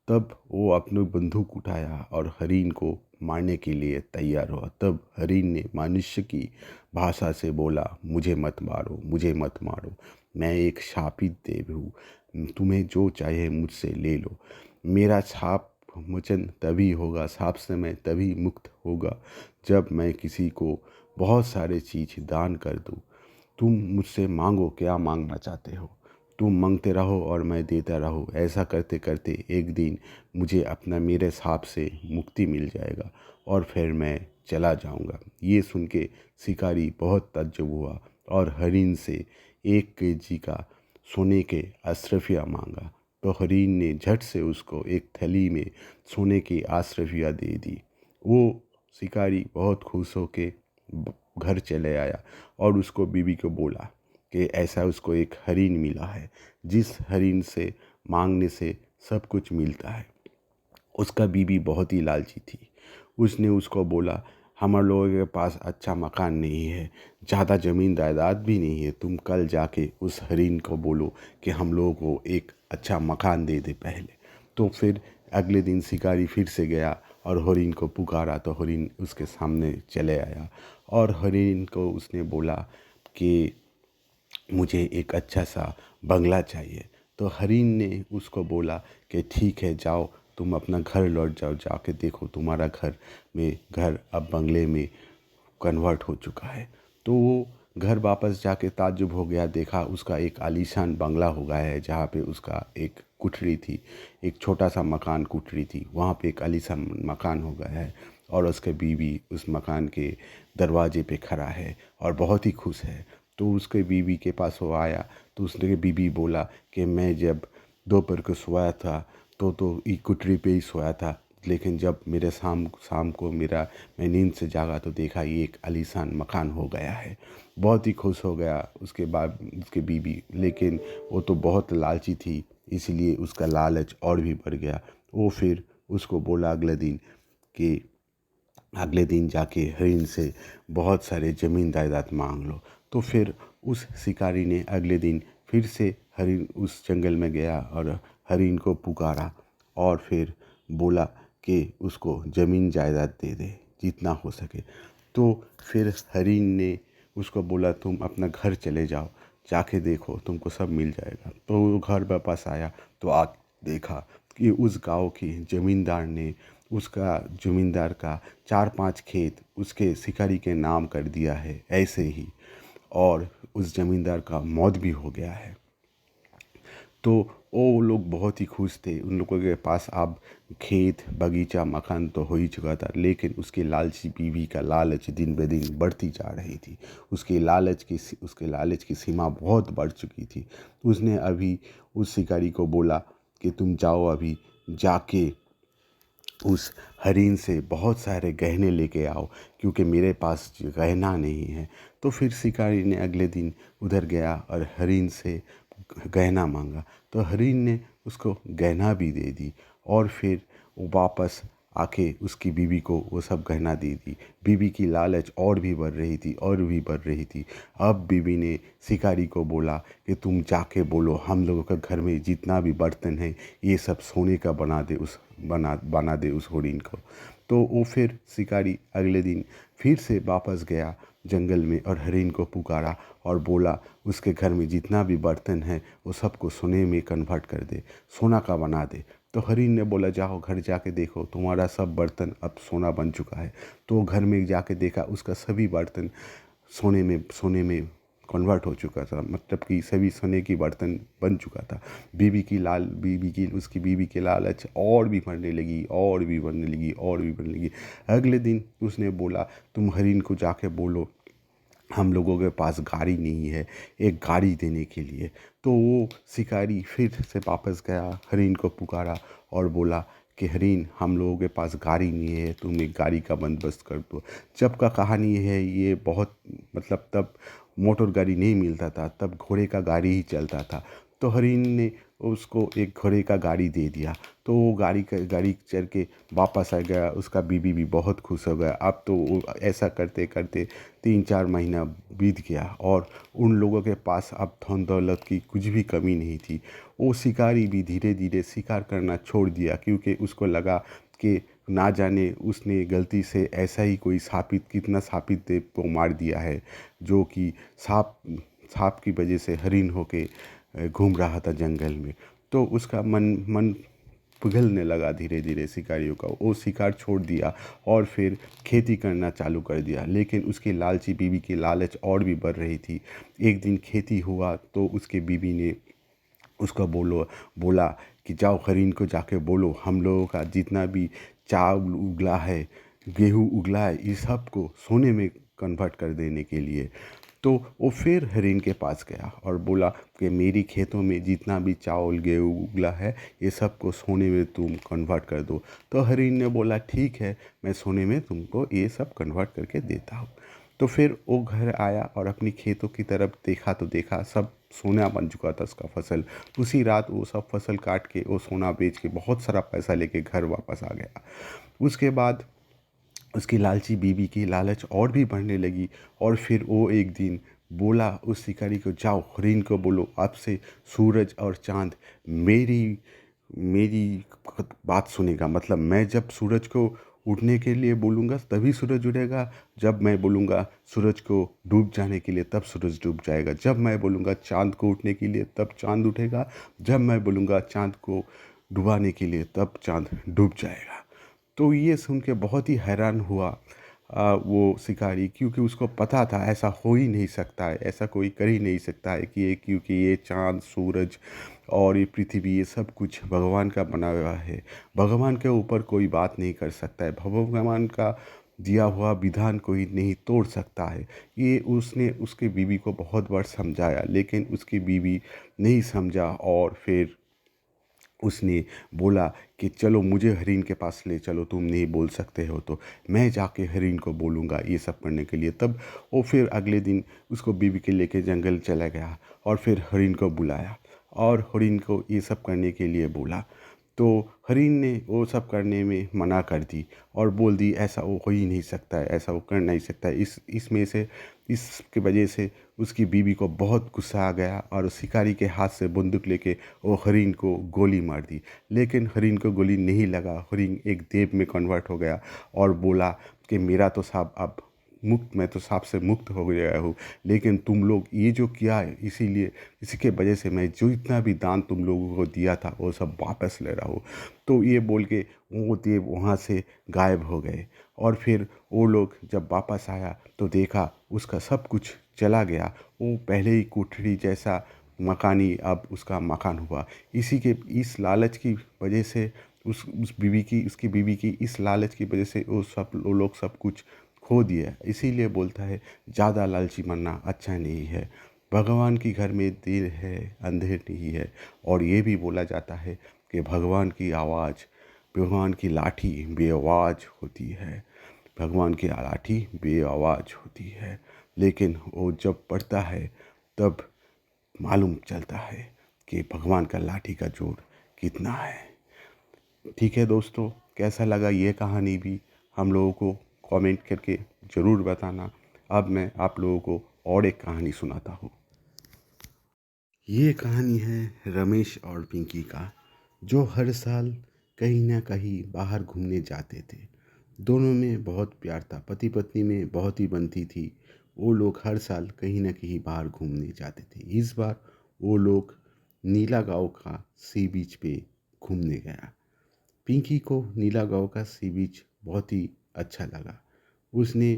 तब वो अपनी बंदूक उठाया और हरिन को मारने के लिए तैयार हुआ। तब हरिन ने मनुष्य की भाषा से बोला मुझे मत मारो, मुझे मत मारो, मैं एक शापित देव हूँ, तुम्हें जो चाहे मुझसे ले लो। मेरा छाप मोचन तभी होगा, साप से मैं तभी मुक्त होगा जब मैं किसी को बहुत सारे चीज़ दान कर दूँ। तुम मुझसे मांगो, क्या मांगना चाहते हो, तुम मांगते रहो और मैं देता रहूँ। ऐसा करते करते एक दिन मुझे अपना मेरे सांप से मुक्ति मिल जाएगा और फिर मैं चला जाऊंगा। ये सुन के शिकारी बहुत ताज्जुब हुआ और हरिन से 1 केजी का सोने के अशरफिया मांगा। तो हरिन ने झट से उसको एक थैली में सोने की अशरफिया दे दी। वो शिकारी बहुत खुश होके घर चले आया और उसको बीवी को बोला कि ऐसा उसको एक हरिन मिला है जिस हरिन से मांगने से सब कुछ मिलता है। उसका बीवी बहुत ही लालची थी। उसने उसको बोला हमारे लोगों के पास अच्छा मकान नहीं है, ज़्यादा ज़मीन जायदाद भी नहीं है, तुम कल जाके उस हरिन को बोलो कि हम लोगों को एक अच्छा मकान दे दे पहले। तो फिर अगले दिन शिकारी फिर से गया और हरिन को पुकारा तो हरिन उसके सामने चले आया और हरिन को उसने बोला कि मुझे एक अच्छा सा बंगला चाहिए। तो हरिन ने उसको बोला कि ठीक है, जाओ तुम अपना घर लौट जाओ, जाके देखो तुम्हारा घर अब बंगले में कन्वर्ट हो चुका है। तो वो घर वापस जाके ताज्जुब हो गया, देखा उसका एक आलीशान बंगला हो गया है जहाँ पे उसका एक कुठरी थी, एक छोटा सा मकान कुठरी थी, वहाँ पे एक आलीशान मकान हो गया है और उसके बीवी उस मकान के दरवाजे पे खड़ा है और बहुत ही खुश है। तो उसके बीवी के पास वो आया तो उसने बीवी बोला कि मैं जब दोपहर को सोया था तो एक कुटरी पे ही सोया था, लेकिन जब मेरे शाम को मैं नींद से जागा तो देखा ये एक आलीशान मकान हो गया है। बहुत ही खुश हो गया उसके बाद उसके बीवी, लेकिन वो तो बहुत लालची थी, इसलिए उसका लालच और भी बढ़ गया। वो फिर उसको बोला अगले दिन जाके हरिन से बहुत सारे ज़मीन जायदाद मांग लो। तो फिर उस शिकारी ने अगले दिन फिर से हरिन उस जंगल में गया और हरिन को पुकारा और फिर बोला कि उसको ज़मीन जायदाद दे दे जितना हो सके। तो फिर हरिन ने उसको बोला तुम अपना घर चले जाओ, जाके देखो तुमको सब मिल जाएगा। तो वो घर वापस आया तो देखा कि उस गांव के ज़मींदार का 4-5 खेत उसके शिकारी के नाम कर दिया है ऐसे ही, और उस ज़मींदार का मौत भी हो गया है। तो वो लोग बहुत ही खुश थे, उन लोगों के पास अब खेत बगीचा मकान तो हो ही चुका था, लेकिन उसके लालची बीवी का लालच दिन ब दिन बढ़ती जा रही थी। उसके लालच की सीमा बहुत बढ़ चुकी थी। उसने अभी उस शिकारी को बोला कि तुम जाओ अभी जाके उस हरिन से बहुत सारे गहने लेके आओ, क्योंकि मेरे पास गहना नहीं है। तो फिर शिकारी ने अगले दिन उधर गया और हरिन से गहना मांगा, तो हरिन ने उसको गहना भी दे दी और फिर वो वापस आके उसकी बीवी को वो सब गहना दे दी। बीवी की लालच और भी बढ़ रही थी और भी बढ़ रही थी। अब बीवी ने शिकारी को बोला कि तुम जाके बोलो हम लोगों का घर में जितना भी बर्तन है ये सब सोने का बना दे उस हरिन को। तो वो फिर शिकारी अगले दिन फिर से वापस गया जंगल में और हरिन को पुकारा और बोला उसके घर में जितना भी बर्तन है वो सबको सोने में कन्वर्ट कर दे, सोना का बना दे। तो हरिन ने बोला जाओ घर जाके देखो तुम्हारा सब बर्तन अब सोना बन चुका है। तो वो घर में जाके देखा उसका सभी बर्तन सोने में कन्वर्ट हो चुका था, मतलब कि सभी सोने की बर्तन बन चुका था। उसकी बीवी की लालच और भी बढ़ने लगी और भी बढ़ने लगी और भी बढ़ने लगी। अगले दिन उसने बोला तुम हरिन को जाके बोलो हम लोगों के पास गाड़ी नहीं है एक गाड़ी देने के लिए। तो वो शिकारी फिर से वापस गया, हरिन को पुकारा और बोला कि हरिन हम लोगों के पास गाड़ी नहीं है, तुम एक गाड़ी का बंदोबस्त कर दो। जब का कहानी है ये बहुत, मतलब तब मोटर गाड़ी नहीं मिलता था, तब घोड़े का गाड़ी ही चलता था। तो हरिन ने उसको एक घोड़े का गाड़ी दे दिया। तो वो गाड़ी चढ़ के वापस आ गया, उसका बीवी भी बहुत खुश हो गया। अब तो वो ऐसा करते करते 3-4 महीना बीत गया और उन लोगों के पास अब धन दौलत की कुछ भी कमी नहीं थी। वो शिकारी भी धीरे धीरे शिकार करना छोड़ दिया, क्योंकि उसको लगा कि ना जाने उसने गलती से ऐसा ही कोई कितना सापित देव को मार दिया है, जो कि सांप की वजह से हरिन होके घूम रहा था जंगल में। तो उसका मन पिघलने लगा धीरे धीरे शिकारियों का। वो शिकार छोड़ दिया और फिर खेती करना चालू कर दिया, लेकिन उसकी लालची बीवी की लालच और भी बढ़ रही थी। एक दिन खेती हुआ तो उसके बीवी ने उसको बोला कि जाओ हरिन को जाके बोलो हम लोगों का जितना भी चावल उगला है, गेहूँ उगला है, इस सब को सोने में कन्वर्ट कर देने के लिए। तो वो फिर हरिन के पास गया और बोला कि मेरी खेतों में जितना भी चावल गेहूँ उगला है ये सब को सोने में तुम कन्वर्ट कर दो। तो हरिन ने बोला ठीक है मैं सोने में तुमको ये सब कन्वर्ट करके देता हूँ। तो फिर वो घर आया और अपनी खेतों की तरफ देखा तो देखा सब सोना बन चुका था उसका फसल। उसी रात वो सब फसल काट के वो सोना बेच के बहुत सारा पैसा लेके घर वापस आ गया। उसके बाद उसकी लालची बीवी की लालच और भी बढ़ने लगी और फिर वो एक दिन बोला उस शिकारी को जाओ हरिन को बोलो अब से सूरज और चांद मेरी मेरी बात सुनेगा, मतलब मैं जब सूरज को उठने के लिए बोलूँगा तभी सूरज उठेगा, जब मैं बोलूँगा सूरज को डूब जाने के लिए तब सूरज डूब जाएगा, जब मैं बोलूँगा चांद को उठने के लिए तब चांद उठेगा, जब मैं बोलूँगा चांद को डुबाने के लिए तब चांद डूब जाएगा। तो ये सुन के बहुत ही हैरान हुआ वो शिकारी, क्योंकि उसको पता था ऐसा हो ही नहीं सकता है, ऐसा कोई कर ही नहीं सकता है कि क्योंकि ये चाँद सूरज और ये पृथ्वी ये सब कुछ भगवान का बना हुआ है। भगवान के ऊपर कोई बात नहीं कर सकता है। भगवान का दिया हुआ विधान कोई नहीं तोड़ सकता है। ये उसने उसके बीवी को बहुत बार समझाया, लेकिन उसकी बीवी नहीं समझा और फिर उसने बोला कि चलो मुझे हरीन के पास ले चलो, तुम नहीं बोल सकते हो तो मैं जाके हरीन को बोलूँगा ये सब करने के लिए। तब वो फिर अगले दिन उसको बीवी के लेके जंगल चला गया और फिर हरीन को बुलाया और हरीन को ये सब करने के लिए बोला। तो हरीन ने वो सब करने में मना कर दी और बोल दी ऐसा वो हो ही नहीं सकता है, ऐसा वो कर नहीं सकता है। इसमें से इसकी वजह से उसकी बीवी को बहुत गुस्सा आ गया और शिकारी के हाथ से बंदूक लेके वो हरिन को गोली मार दी। लेकिन हरिन को गोली नहीं लगा, हरिन एक देव में कन्वर्ट हो गया और बोला कि मेरा तो सांप अब मुक्त, मैं तो सांप से मुक्त हो गया हूँ, लेकिन तुम लोग ये जो किया है इसीलिए इसके वजह से मैं जो इतना भी दान तुम लोगों को दिया था वो सब वापस ले रहा हूँ। तो ये बोल के वो देव वहाँ से गायब हो गए और फिर वो लोग जब वापस आया तो देखा उसका सब कुछ चला गया। वो पहले ही कोठरी जैसा मकानी अब उसका मकान हुआ। इस लालच की वजह से उसकी बीवी की इस लालच की वजह से वो लोग सब कुछ खो दिया। इसीलिए बोलता है ज़्यादा लालची बनना अच्छा नहीं है। भगवान की घर में देर है अंधेर नहीं है। और ये भी बोला जाता है कि भगवान की लाठी बेआवाज़ होती है। भगवान की लाठी बेआवाज़ होती है, लेकिन वो जब पड़ता है तब मालूम चलता है कि भगवान का लाठी का जोर कितना है। ठीक है दोस्तों, कैसा लगा ये कहानी भी हम लोगों को कमेंट करके ज़रूर बताना। अब मैं आप लोगों को और एक कहानी सुनाता हूँ। ये कहानी है रमेश और पिंकी का, जो हर साल कहीं ना कहीं बाहर घूमने जाते थे। दोनों में बहुत प्यार था, पति पत्नी में बहुत ही बनती थी। वो लोग हर साल कहीं ना कहीं बाहर घूमने जाते थे। इस बार वो लोग नीला गांव का सी बीच पे घूमने गया। पिंकी को नीला गांव का सी बीच बहुत ही अच्छा लगा। उसने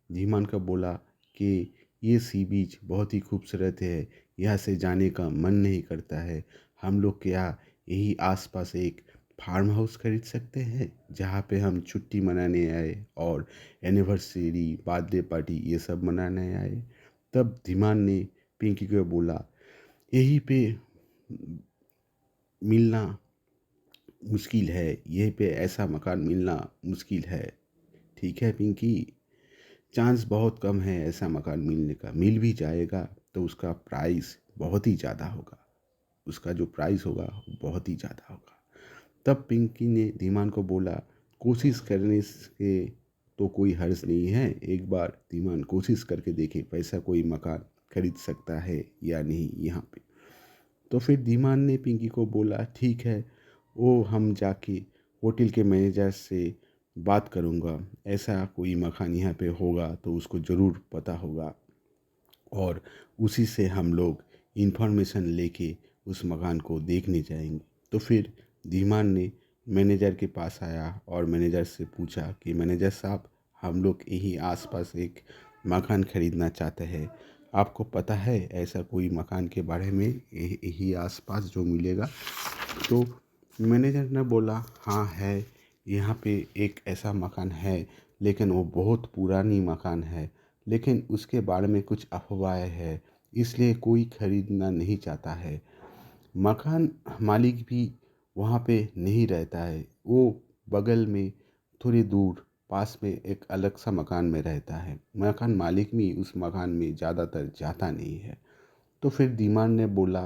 धीमान को बोला कि ये सी बीच बहुत ही खूबसूरत है, यहाँ से जाने का मन नहीं करता है। हम लोग क्या यही आसपास एक फार्म हाउस खरीद सकते हैं जहाँ पे हम छुट्टी मनाने आए और एनिवर्सरी बर्थडे पार्टी ये सब मनाने आए। तब धीमान ने पिंकी को बोला यहीं पे मिलना मुश्किल है, यहीं पे ऐसा मकान मिलना मुश्किल है। ठीक है पिंकी, चांस बहुत कम है ऐसा मकान मिलने का। मिल भी जाएगा तो उसका प्राइस बहुत ही ज़्यादा होगा, उसका जो प्राइस होगा बहुत ही ज़्यादा होगा। तब पिंकी ने धीमान को बोला कोशिश करने से तो कोई हर्ज नहीं है, एक बार धीमान कोशिश करके देखे वैसा कोई मकान खरीद सकता है या नहीं यहाँ पे। तो फिर धीमान ने पिंकी को बोला ठीक है, वो हम जाके होटल के मैनेजर से बात करूँगा, ऐसा कोई मकान यहाँ पे होगा तो उसको ज़रूर पता होगा और उसी से हम लोग इन्फॉर्मेशन लेके उस मकान को देखने जाएंगे। तो फिर धीमान ने मैनेजर के पास आया और मैनेजर से पूछा कि मैनेजर साहब, हम लोग यहीं आसपास एक मकान खरीदना चाहते हैं, आपको पता है ऐसा कोई मकान के बारे में यही आसपास जो मिलेगा? तो मैनेजर ने बोला हाँ है, यहाँ पे एक ऐसा मकान है, लेकिन वो बहुत पुरानी मकान है, लेकिन उसके बारे में कुछ अफवाहें हैं, इसलिए कोई खरीदना नहीं चाहता है। मकान मालिक भी वहाँ पे नहीं रहता है, वो बगल में थोड़ी दूर पास में एक अलग सा मकान में रहता है। मकान मालिक भी उस मकान में ज़्यादातर जाता नहीं है। तो फिर धीमान ने बोला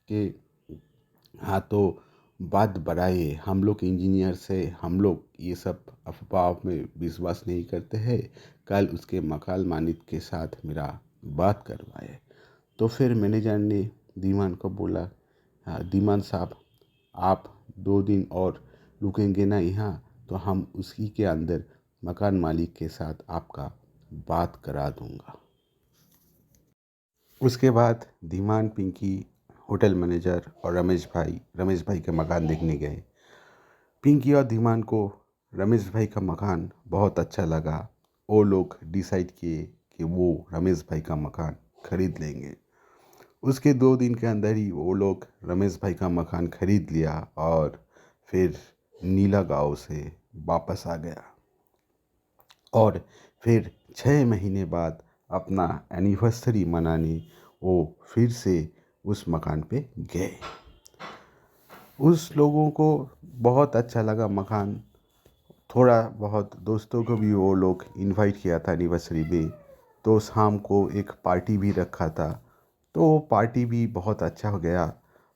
कि हाँ तो बात बढ़ाइए, हम लोग इंजीनियर से हम लोग ये सब अफवाह में विश्वास नहीं करते हैं, कल उसके मकान मालिक के साथ मेरा बात करवाए। तो फिर मैनेजर ने धीमान को बोला हाँ धीमान साहब, आप 2 दिन और रुकेंगे ना यहाँ, तो हम उसी के अंदर मकान मालिक के साथ आपका बात करा दूँगा। उसके बाद धीमान पिंकी होटल मैनेजर और रमेश भाई का मकान देखने गए। पिंकी और धीमान को रमेश भाई का मकान बहुत अच्छा लगा। वो लोग डिसाइड किए कि वो रमेश भाई का मकान खरीद लेंगे। उसके 2 दिन के अंदर ही वो लोग रमेश भाई का मकान खरीद लिया और फिर नीला गांव से वापस आ गया। और फिर 6 महीने बाद अपना एनिवर्सरी मनाने वो फिर से उस मकान पे गए। उस लोगों को बहुत अच्छा लगा मकान। थोड़ा बहुत दोस्तों को भी वो लोग इनवाइट किया था एनिवर्सरी में, तो शाम को एक पार्टी भी रखा था। तो वो पार्टी भी बहुत अच्छा हो गया।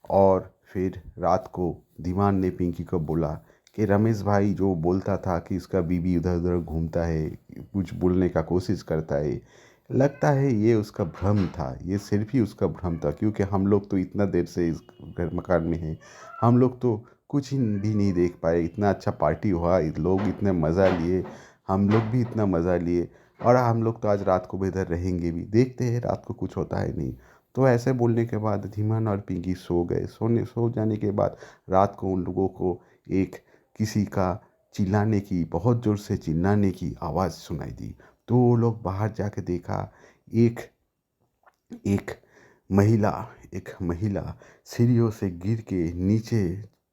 और फिर रात को धीमान ने पिंकी को बोला कि रमेश भाई जो बोलता था कि उसका बीवी इधर उधर घूमता है, कुछ बोलने का कोशिश करता है, लगता है ये उसका भ्रम था, ये सिर्फ ही उसका भ्रम था, क्योंकि हम लोग तो इतना देर से इस घर मकान में हैं, हम लोग तो कुछ ही भी नहीं देख पाए। इतना अच्छा पार्टी हुआ, लोग इतने मज़ा लिए, हम लोग भी इतना मज़ा लिए, और हम लोग तो आज रात को भी इधर रहेंगे भी, देखते हैं रात को कुछ होता है नहीं। तो ऐसे बोलने के बाद धीमान और पिंकी सो गए। सो जाने के बाद रात को उन लोगों को एक किसी का चिल्लाने की, बहुत ज़ोर से चिल्लाने की आवाज़ सुनाई दी। तो वो लोग बाहर जाके देखा, एक एक महिला एक महिला सीढ़ियों से गिर के नीचे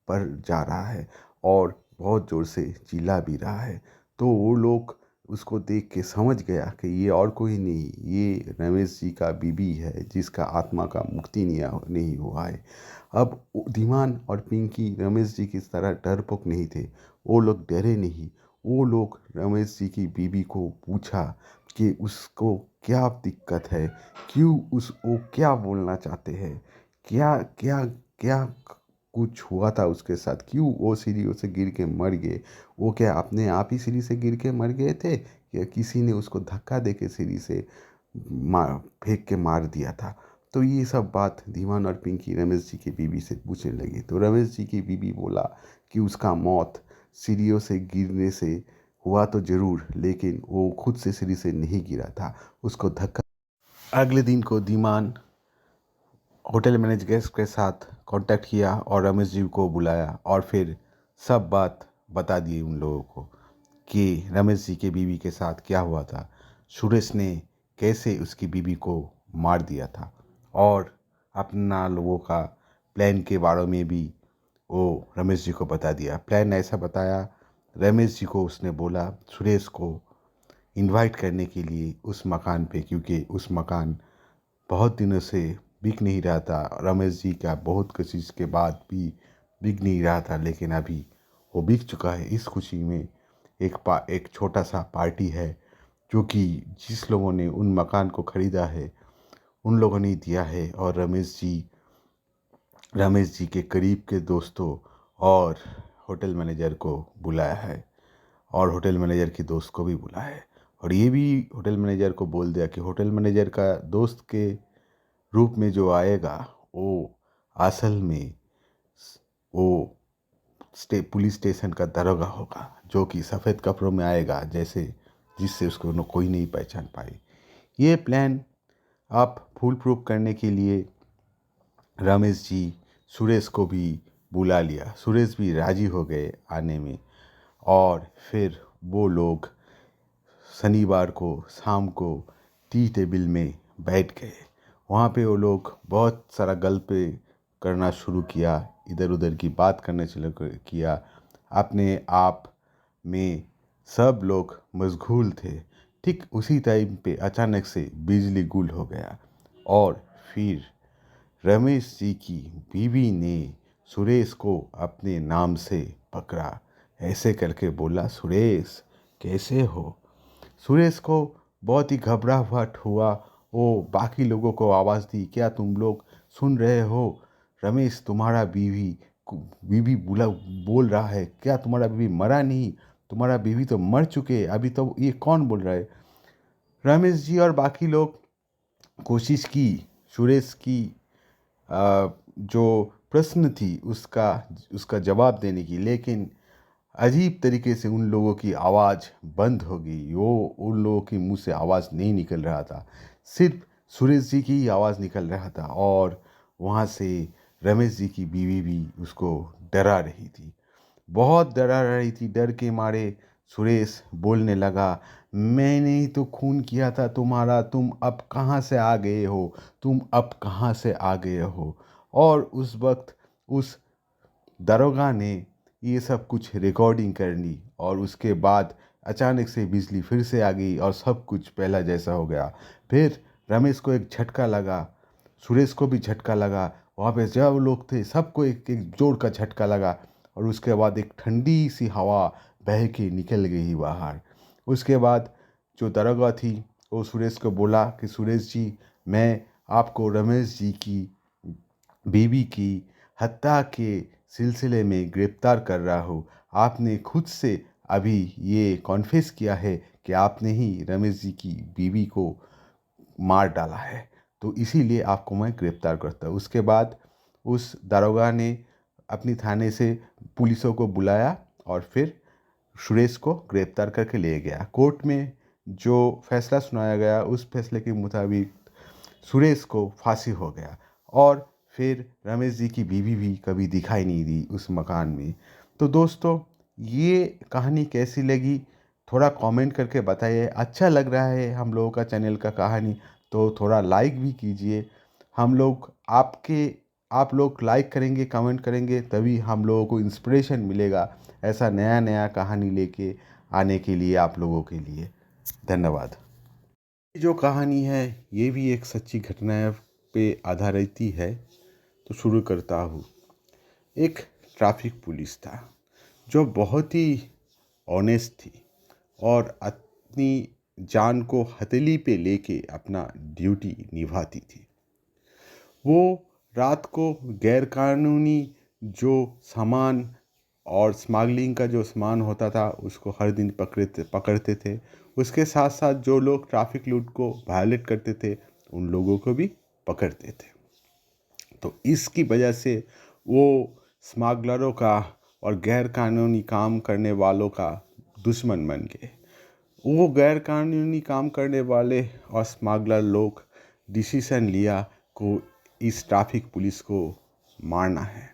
पर जा रहा है और बहुत ज़ोर से चिल्ला भी रहा है। तो वो लोग उसको देख के समझ गया कि ये और कोई नहीं, ये रमेश जी का बीबी है, जिसका आत्मा का मुक्ति नहीं हुआ है। अब धीमान और पिंकी रमेश जी की तरह डरपोक नहीं थे। वो लोग डरे नहीं। वो लोग रमेश जी की बीबी को पूछा कि उसको क्या दिक्कत है, क्यों उस वो क्या बोलना चाहते हैं, क्या क्या क्या कुछ हुआ था उसके साथ, क्यों वो सीढ़ियों से गिर के मर गए। वो क्या अपने आप ही सीढ़ी से गिर के मर गए थे, या किसी ने उसको धक्का दे के सीढ़ी से मार फेंक के मार दिया था। तो ये सब बात धीमान और पिंकी रमेश जी की बीवी से पूछने लगी। तो रमेश जी की बीवी बोला कि उसका मौत सीढ़ियों से गिरने से हुआ तो ज़रूर, लेकिन वो खुद से सीढ़ी से नहीं गिरा था, उसको धक्का। अगले दिन को धीमान होटल मैनेजर के साथ कांटेक्ट किया और रमेश जी को बुलाया, और फिर सब बात बता दी उन लोगों को कि रमेश जी के बीवी के साथ क्या हुआ था, सुरेश ने कैसे उसकी बीवी को मार दिया था, और अपना लोगों का प्लान के बारे में भी वो रमेश जी को बता दिया। प्लान ऐसा बताया रमेश जी को, उसने बोला सुरेश को इनवाइट करने के लिए उस मकान पे, क्योंकि उस मकान बहुत दिनों से बिक नहीं रहा था। रमेश जी का बहुत कोशिश के बाद भी बिक नहीं रहा था, लेकिन अभी वो बिक चुका है। इस खुशी में एक छोटा सा पार्टी है, जो कि जिस लोगों ने उन मकान को ख़रीदा है उन लोगों ने दिया है, और रमेश जी के करीब के दोस्तों और होटल मैनेजर को बुलाया है, और होटल मैनेजर के दोस्त को भी बुलाया है। और ये भी होटल मैनेजर को बोल दिया कि होटल मैनेजर का दोस्त के रूप में जो आएगा वो असल में वो पुलिस स्टेशन का दरोगा होगा, जो कि सफ़ेद कपड़ों में आएगा, जैसे जिससे उसको कोई नहीं पहचान पाए। ये प्लान आप फुल प्रूफ करने के लिए रमेश जी सुरेश को भी बुला लिया। सुरेश भी राजी हो गए आने में, और फिर वो लोग शनिवार को शाम को टी टेबल में बैठ गए। वहाँ पे वो लोग बहुत सारा गल्पे करना शुरू किया, इधर उधर की बात करना शुरू किया। अपने आप में सब लोग मशगूल थे। ठीक उसी टाइम पे अचानक से बिजली गुल हो गया, और फिर रमेश जी की बीवी ने सुरेश को अपने नाम से पकड़ा, ऐसे करके बोला, सुरेश कैसे हो। सुरेश को बहुत ही घबराहट हुआ। वो बाकी लोगों को आवाज़ दी, क्या तुम लोग सुन रहे हो, रमेश तुम्हारा बीवी बोल रहा है, क्या तुम्हारा बीवी मरा नहीं, तुम्हारा बीवी तो मर चुके, अभी तो ये कौन बोल रहा है। रमेश जी और बाकी लोग कोशिश की सुरेश की जो प्रश्न थी उसका जवाब देने की, लेकिन अजीब तरीके से उन लोगों की आवाज़ बंद हो गई। वो उन लोगों के मुंह से आवाज़ नहीं निकल रहा था, सिर्फ सुरेश जी की ही आवाज़ निकल रहा था। और वहाँ से रमेश जी की बीवी भी उसको डरा रही थी, बहुत डरा रही थी। डर के मारे सुरेश बोलने लगा, मैंने ही तो खून किया था तुम्हारा, तुम अब कहाँ से आ गए हो, तुम अब कहाँ से आ गए हो। और उस वक्त उस दरोगा ने ये सब कुछ रिकॉर्डिंग कर ली, और उसके बाद अचानक से बिजली फिर से आ गई और सब कुछ पहला जैसा हो गया। फिर रमेश को एक झटका लगा, सुरेश को भी झटका लगा, वहाँ पे जब लोग थे सबको एक एक जोर का झटका लगा और उसके बाद एक ठंडी सी हवा बह के निकल गई बाहर। उसके बाद जो दरोगा थी वो सुरेश को बोला कि सुरेश जी, मैं आपको रमेश जी की बीवी की हत्या के सिलसिले में गिरफ्तार कर रहा हूँ। आपने खुद से अभी ये कॉन्फेस किया है कि आपने ही रमेश जी की बीवी को मार डाला है, तो इसीलिए आपको मैं गिरफ्तार करता हूँ। उसके बाद उस दारोगा ने अपनी थाने से पुलिसों को बुलाया और फिर सुरेश को गिरफ्तार करके ले गया। कोर्ट में जो फैसला सुनाया गया उस फैसले के मुताबिक सुरेश को फांसी हो गया और फिर रमेश जी की बीवी भी कभी दिखाई नहीं दी उस मकान में। तो दोस्तों, ये कहानी कैसी लगी थोड़ा कमेंट करके बताइए। अच्छा लग रहा है हम लोगों का चैनल का कहानी तो थोड़ा लाइक भी कीजिए। हम लोग आप लोग लाइक करेंगे, कमेंट करेंगे, तभी हम लोगों को इंस्पिरेशन मिलेगा ऐसा नया नया कहानी लेके आने के लिए आप लोगों के लिए। धन्यवाद। जो कहानी है ये भी एक सच्ची घटना पे आधारित ही है, तो शुरू करता हूँ। एक ट्रैफिक पुलिस था जो बहुत ही ऑनेस्ट थी और अपनी जान को हथेली पे लेके अपना ड्यूटी निभाती थी। वो रात को गैरकानूनी जो सामान और स्मगलिंग का जो सामान होता था उसको हर दिन पकड़ते थे। उसके साथ साथ जो लोग ट्रैफिक रूल को वायलेट करते थे उन लोगों को भी पकड़ते थे। तो इसकी वजह से वो स्मगलरों का और गैर कानूनी काम करने वालों का दुश्मन बन गए। वो गैर कानूनी काम करने वाले और स्मगलर लोग डिसीजन लिया को इस ट्रैफिक पुलिस को मारना है।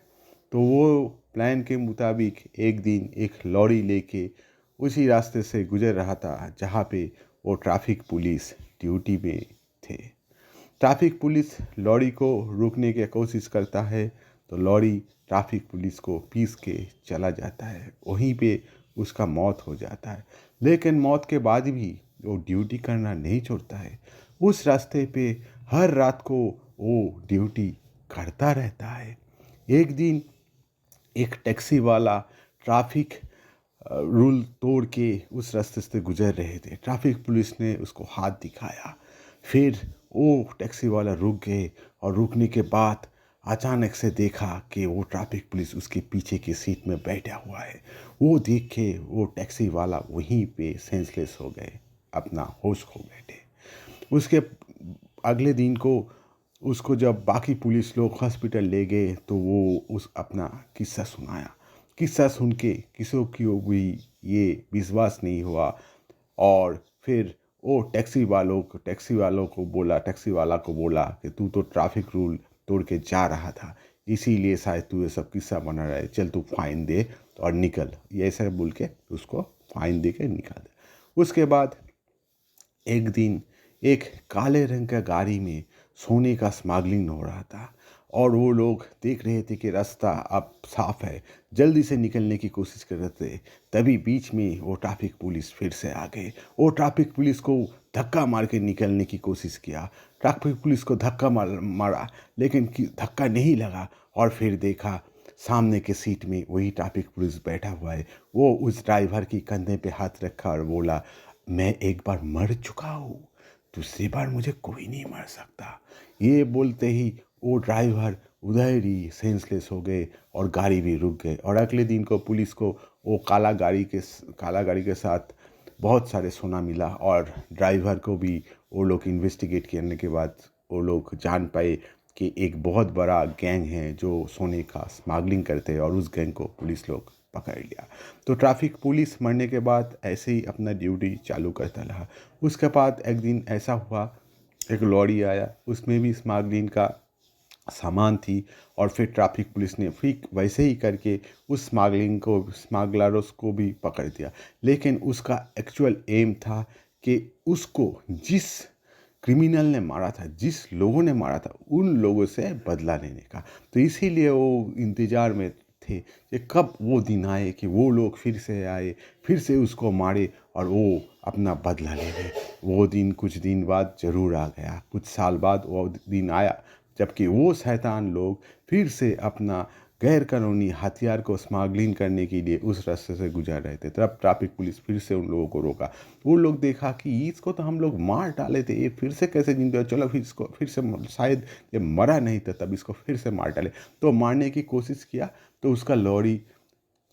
तो वो प्लान के मुताबिक एक दिन एक लॉरी लेके उसी रास्ते से गुजर रहा था जहाँ पे वो ट्रैफिक पुलिस ड्यूटी में थे। ट्रैफिक पुलिस लॉरी को रोकने की कोशिश करता है तो लॉरी ट्रैफिक पुलिस को पीस के चला जाता है। वहीं पे उसका मौत हो जाता है। लेकिन मौत के बाद भी वो ड्यूटी करना नहीं छोड़ता है। उस रास्ते पे हर रात को वो ड्यूटी करता रहता है। एक दिन एक टैक्सी वाला ट्रैफिक रूल तोड़ के उस रास्ते से गुजर रहे थे। ट्रैफिक पुलिस ने उसको हाथ दिखाया। फिर वो टैक्सी वाला रुक गए और रुकने के बाद अचानक से देखा कि वो ट्रैफिक पुलिस उसके पीछे की सीट में बैठा हुआ है। वो देख के वो टैक्सी वाला वहीं पे सेंसलेस हो गए, अपना होश खो बैठे। उसके अगले दिन को उसको जब बाकी पुलिस लोग हॉस्पिटल ले गए तो वो उस अपना किस्सा सुनाया। किस्सा सुन के किसी की भी ये विश्वास नहीं हुआ और फिर वो टैक्सी वाला को बोला कि तू तो ट्रैफिक रूल तोड़ के जा रहा था, इसीलिए शायद तू ये सब किस्सा बना रहा है, चल तू फाइन दे और निकल। ये ऐसा बोल के उसको फाइन दे के निकाल दे। उसके बाद एक दिन एक काले रंग का गाड़ी में सोने का स्मगलिंग हो रहा था और वो लोग देख रहे थे कि रास्ता अब साफ है, जल्दी से निकलने की कोशिश कर रहे थे। तभी बीच में वो ट्रैफिक पुलिस फिर से आ गए। वो ट्रैफिक पुलिस को धक्का मार के निकलने की कोशिश किया। ट्रैफिक पुलिस को धक्का मारा लेकिन धक्का नहीं लगा और फिर देखा सामने के सीट में वही ट्रैफिक पुलिस बैठा हुआ है। वो उस ड्राइवर की कंधे पे हाथ रखा और बोला, मैं एक बार मर चुका हूँ, दूसरी बार मुझे कोई नहीं मार सकता। ये बोलते ही वो ड्राइवर उधर ही सेंसलेस हो गए और गाड़ी भी रुक गए। और अगले दिन को पुलिस को वो काला गाड़ी के साथ बहुत सारे सोना मिला और ड्राइवर को भी वो लोग इन्वेस्टिगेट करने के बाद वो लोग जान पाए कि एक बहुत बड़ा गैंग है जो सोने का स्मगलिंग करते हैं और उस गैंग को पुलिस लोग पकड़ लिया। तो ट्रैफिक पुलिस मरने के बाद ऐसे ही अपना ड्यूटी चालू करता रहा। उसके बाद एक दिन ऐसा हुआ, एक लॉरी आया, उसमें भी स्मगलिंग का सामान थी और फिर ट्रैफिक पुलिस ने फिर वैसे ही करके उस स्मगलर्स को भी पकड़ दिया। लेकिन उसका एक्चुअल एम था कि उसको जिस क्रिमिनल ने मारा था, जिस लोगों ने मारा था, उन लोगों से बदला लेने का। तो इसीलिए वो इंतज़ार में थे कि कब वो दिन आए कि वो लोग फिर से आए, फिर से उसको मारे और वो अपना बदला ले ले। वो दिन कुछ दिन बाद ज़रूर आ गया, कुछ साल बाद वो दिन आया जबकि वो शैतान लोग फिर से अपना गैर कानूनी हथियार को स्मगलिंग करने के लिए उस रास्ते से गुजर रहे थे। तब ट्रैफिक पुलिस फिर से उन लोगों को रोका। वो लोग देखा कि इसको तो हम लोग मार डाले थे, ये फिर से कैसे जिंदा है? चलो फिर इसको फिर से, शायद ये मरा नहीं था तब इसको फिर से मार डाले। तो मारने की कोशिश किया तो उसका लॉरी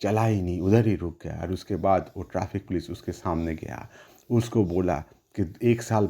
चला ही नहीं, उधर ही रुक गया। और उसके बाद वो ट्रैफिक पुलिस उसके सामने गया, उसको बोला कि 1 साल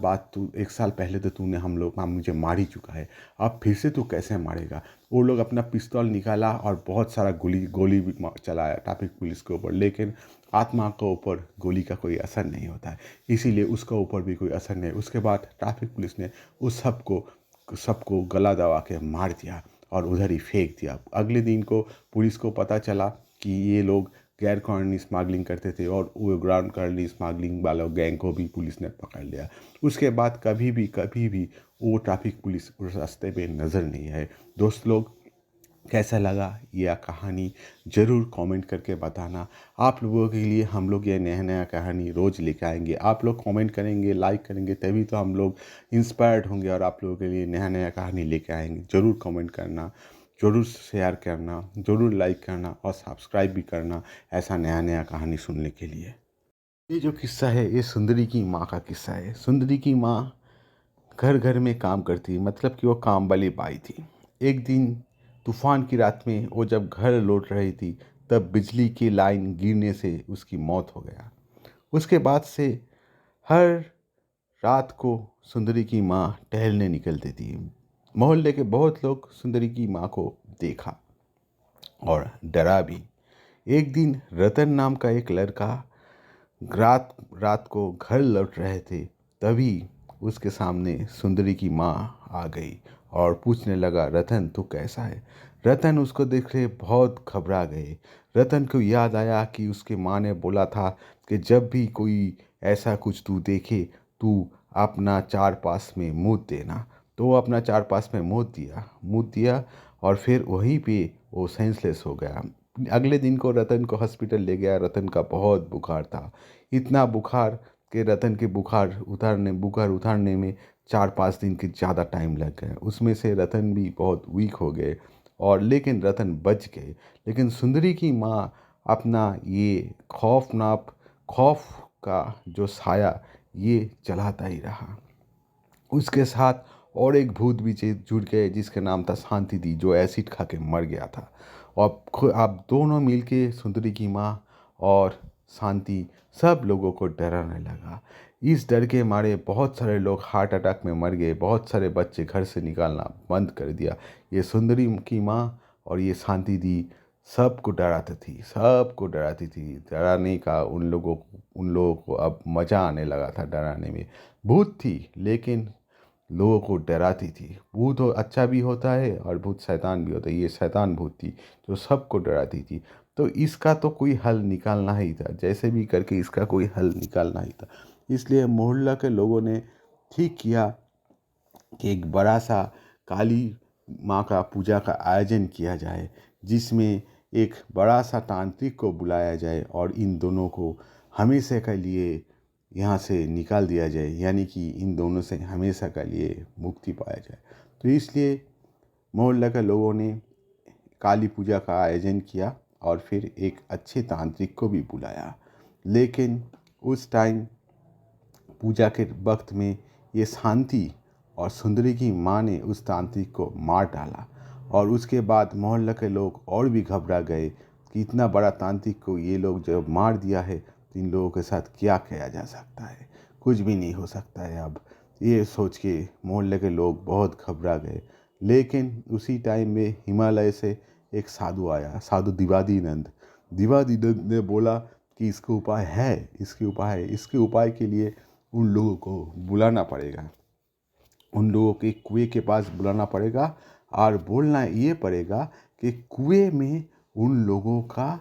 पहले तो तूने मुझे मार ही चुका है, अब फिर से तू कैसे मारेगा? वो लोग अपना पिस्तौल निकाला और बहुत सारा गोली भी चलाया ट्रैफिक पुलिस के ऊपर, लेकिन आत्मा के ऊपर गोली का कोई असर नहीं होता है, इसीलिए उसका ऊपर भी कोई असर नहीं। उसके बाद ट्रैफिक पुलिस ने उस सबको गला दबा के मार दिया और उधर ही फेंक दिया। अगले दिन को पुलिस को पता चला कि ये लोग गैर कानूनी स्मगलिंग करते थे और वो ग्राउंड कानूनी स्मगलिंग वाला गैंग को भी पुलिस ने पकड़ लिया। उसके बाद कभी भी वो ट्रैफिक पुलिस उस रास्ते पे नज़र नहीं आए। दोस्त लोग, कैसा लगा यह कहानी ज़रूर कमेंट करके बताना। आप लोगों के लिए हम लोग ये नया कहानी रोज़ लेकर आएंगे। आप लोग कमेंट करेंगे, लाइक करेंगे, तभी तो हम लोग इंस्पायर्ड होंगे और आप लोगों के लिए नया कहानी लेकर आएंगे। ज़रूर कमेंट करना, ज़रूर शेयर करना, ज़रूर लाइक करना और सब्सक्राइब भी करना ऐसा नया कहानी सुनने के लिए। ये जो किस्सा है ये सुंदरी की माँ का किस्सा है। सुंदरी की माँ घर घर में काम करती, मतलब कि वो काम वाली बाई थी। एक दिन तूफान की रात में वो जब घर लौट रही थी तब बिजली की लाइन गिरने से उसकी मौत हो गया। उसके बाद से हर रात को सुंदरी की माँ टहलने निकलती थी। मोहल्ले के बहुत लोग सुंदरी की माँ को देखा और डरा भी। एक दिन रतन नाम का एक लड़का रात रात को घर लौट रहे थे, तभी उसके सामने सुंदरी की माँ आ गई और पूछने लगा, रतन तू कैसा है? रतन उसको देख रहे बहुत घबरा गए। रतन को याद आया कि उसके माँ ने बोला था कि जब भी कोई ऐसा कुछ तू देखे तू अपना चार पास में मुँह देना। तो वो अपना चार पास में मुँह दिया और फिर वहीं पे वो सेंसलेस हो गया। अगले दिन को रतन को हॉस्पिटल ले गया। रतन का बहुत बुखार था, इतना बुखार कि रतन के बुखार उतारने में 4-5 दिन के ज़्यादा टाइम लग गए। उसमें से रतन भी बहुत वीक हो गए और लेकिन रतन बच गए। लेकिन सुंदरी की माँ अपना ये खौफ का जो साया ये चलाता ही रहा। उसके साथ और एक भूत भी जुड़ गए जिसका नाम था शांति दी, जो एसिड खा के मर गया था। और अब दोनों मिलके सुंदरी की माँ और शांति सब लोगों को डराने लगा। इस डर के मारे बहुत सारे लोग हार्ट अटैक में मर गए, बहुत सारे बच्चे घर से निकालना बंद कर दिया। ये सुंदरी की माँ और ये शांति दी सबको डराती थी। डराने का उन लोगों को अब मज़ा आने लगा था। डराने में भूत थी लेकिन लोगों को डराती थी। भूत तो अच्छा भी होता है और भूत शैतान भी होता है। ये शैतान भूत थी जो सबको डराती थी। तो इसका तो कोई हल निकालना ही था, जैसे भी करके इसका कोई हल निकालना ही था। इसलिए मोहल्ला के लोगों ने ठीक किया कि एक बड़ा सा काली माँ का पूजा का आयोजन किया जाए, जिसमें एक बड़ा सा तांत्रिक को बुलाया जाए और इन दोनों को हमेशा के लिए यहाँ से निकाल दिया जाए, यानी कि इन दोनों से हमेशा के लिए मुक्ति पाया जाए। तो इसलिए मोहल्ला के लोगों ने काली पूजा का आयोजन किया और फिर एक अच्छे तांत्रिक को भी बुलाया। लेकिन उस टाइम पूजा के वक्त में ये शांति और सुंदरी की माँ ने उस तांत्रिक को मार डाला। और उसके बाद मोहल्ले के लोग और भी घबरा गए कि इतना बड़ा तांत्रिक को ये लोग जब मार दिया है तो इन लोगों के साथ क्या किया जा सकता है, कुछ भी नहीं हो सकता है। अब ये सोच के मोहल्ले के लोग बहुत घबरा गए। लेकिन उसी टाइम में हिमालय से एक साधु आया, साधु दिवादीनंद ने बोला कि इसके उपाय के लिए उन लोगों को बुलाना पड़ेगा, उन लोगों के कुएं के पास बुलाना पड़ेगा और बोलना ये पड़ेगा कि कुएं में उन लोगों का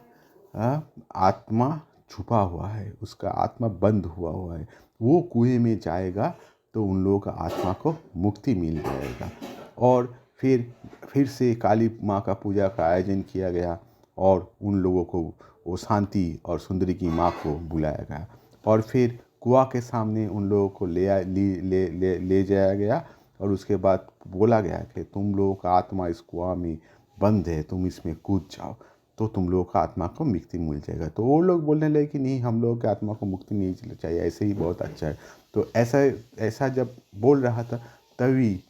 आत्मा छुपा हुआ है, उसका आत्मा बंद हुआ है। वो कुएं में जाएगा तो उन लोगों का आत्मा को मुक्ति मिल जाएगा। और फिर से काली माँ का पूजा का आयोजन किया गया और उन लोगों को वो शांति और सुंदरी की माँ को बुलाया गया और फिर कुआं के सामने उन लोगों को ले जाया गया और उसके बाद बोला गया कि तुम लोगों का आत्मा इस कुआं में बंद है, तुम इसमें कूद जाओ तो तुम लोगों का आत्मा को मुक्ति मिल जाएगा। तो वो लोग बोलने लगे कि नहीं, हम लोगों के आत्मा को मुक्ति नहीं चाहिए, ऐसे ही बहुत अच्छा है। तो ऐसा ऐसा जब बोल रहा था तभी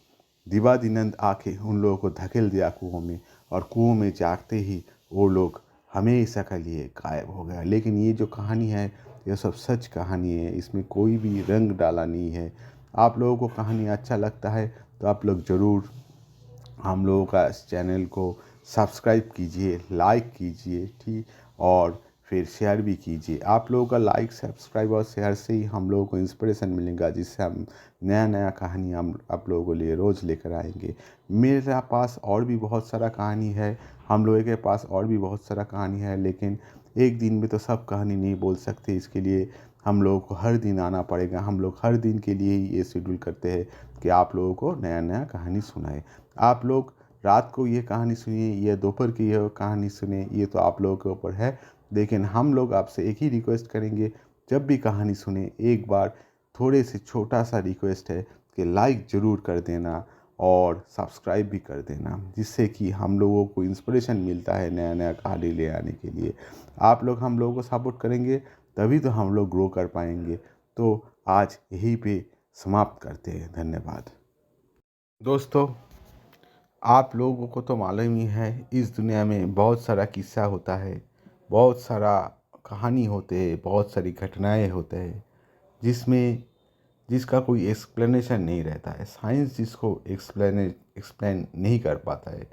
दिवादिनंद आके उन लोगों को धकेल दिया कुओं में और कुओं में जागते ही वो लोग हमेशा के लिए गायब हो गया। लेकिन ये जो कहानी है यह सब सच कहानी है, इसमें कोई भी रंग डाला नहीं है। आप लोगों को कहानी अच्छा लगता है तो आप लोग ज़रूर हम लोगों का इस चैनल को सब्सक्राइब कीजिए, लाइक कीजिए, ठीक, और फिर शेयर भी कीजिए। आप लोगों का लाइक, सब्सक्राइब और शेयर से ही हम लोगों को इंस्पिरेशन मिलेगा, जिससे हम नया नया कहानी हम आप लोगों के लिए रोज़ लेकर आएंगे। मेरे पास और भी बहुत सारा कहानी है, हम लोगों के पास और भी बहुत सारा कहानी है, लेकिन एक दिन में तो सब कहानी नहीं बोल सकते। इसके लिए हम लोगों को हर दिन आना पड़ेगा। हम लोग हर दिन के लिए ही ये शेड्यूल करते हैं कि आप लोगों को नया नया कहानी सुनाए। आप लोग रात को ये कहानी सुनिए या दोपहर की ये कहानी सुने, ये तो आप लोगों के ऊपर है। लेकिन हम लोग आपसे एक ही रिक्वेस्ट करेंगे, जब भी कहानी सुने एक बार थोड़े से छोटा सा रिक्वेस्ट है कि लाइक ज़रूर कर देना और सब्सक्राइब भी कर देना, जिससे कि हम लोगों को इंस्पिरेशन मिलता है नया नया कहानी ले आने के लिए। आप लोग हम लोगों को सपोर्ट करेंगे तभी तो हम लोग ग्रो कर पाएंगे। तो आज यहीं पे समाप्त करते हैं। धन्यवाद दोस्तों। आप लोगों को तो मालूम ही है, इस दुनिया में बहुत सारा किस्सा होता है, बहुत सारा कहानी होते हैं, बहुत सारी घटनाएं होते हैं जिसका कोई एक्सप्लेनेशन नहीं रहता है। साइंस जिसको एक्सप्लेन नहीं कर पाता है।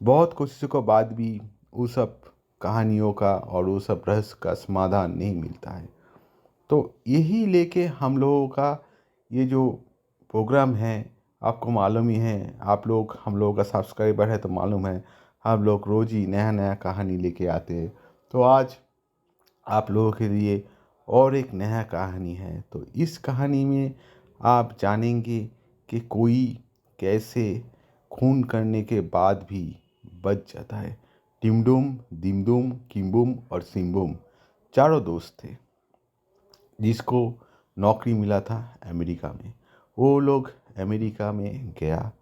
बहुत कोशिशों के बाद भी वो सब कहानियों का और वो सब रहस्य का समाधान नहीं मिलता है। तो यही लेके हम लोगों का ये जो प्रोग्राम है, आपको मालूम ही है, आप लोग हम लोगों का सब्सक्राइबर है तो मालूम है, हम लोग रोज़ ही नया नया कहानी लेके आते हैं। तो आज आप लोगों के लिए और एक नया कहानी है। तो इस कहानी में आप जानेंगे कि कोई कैसे खून करने के बाद भी बच जाता है। टिमडुम, दिमदुम, किम्बुम और सिम्बुम चारों दोस्त थे, जिसको नौकरी मिला था अमेरिका में। वो लोग अमेरिका में गया,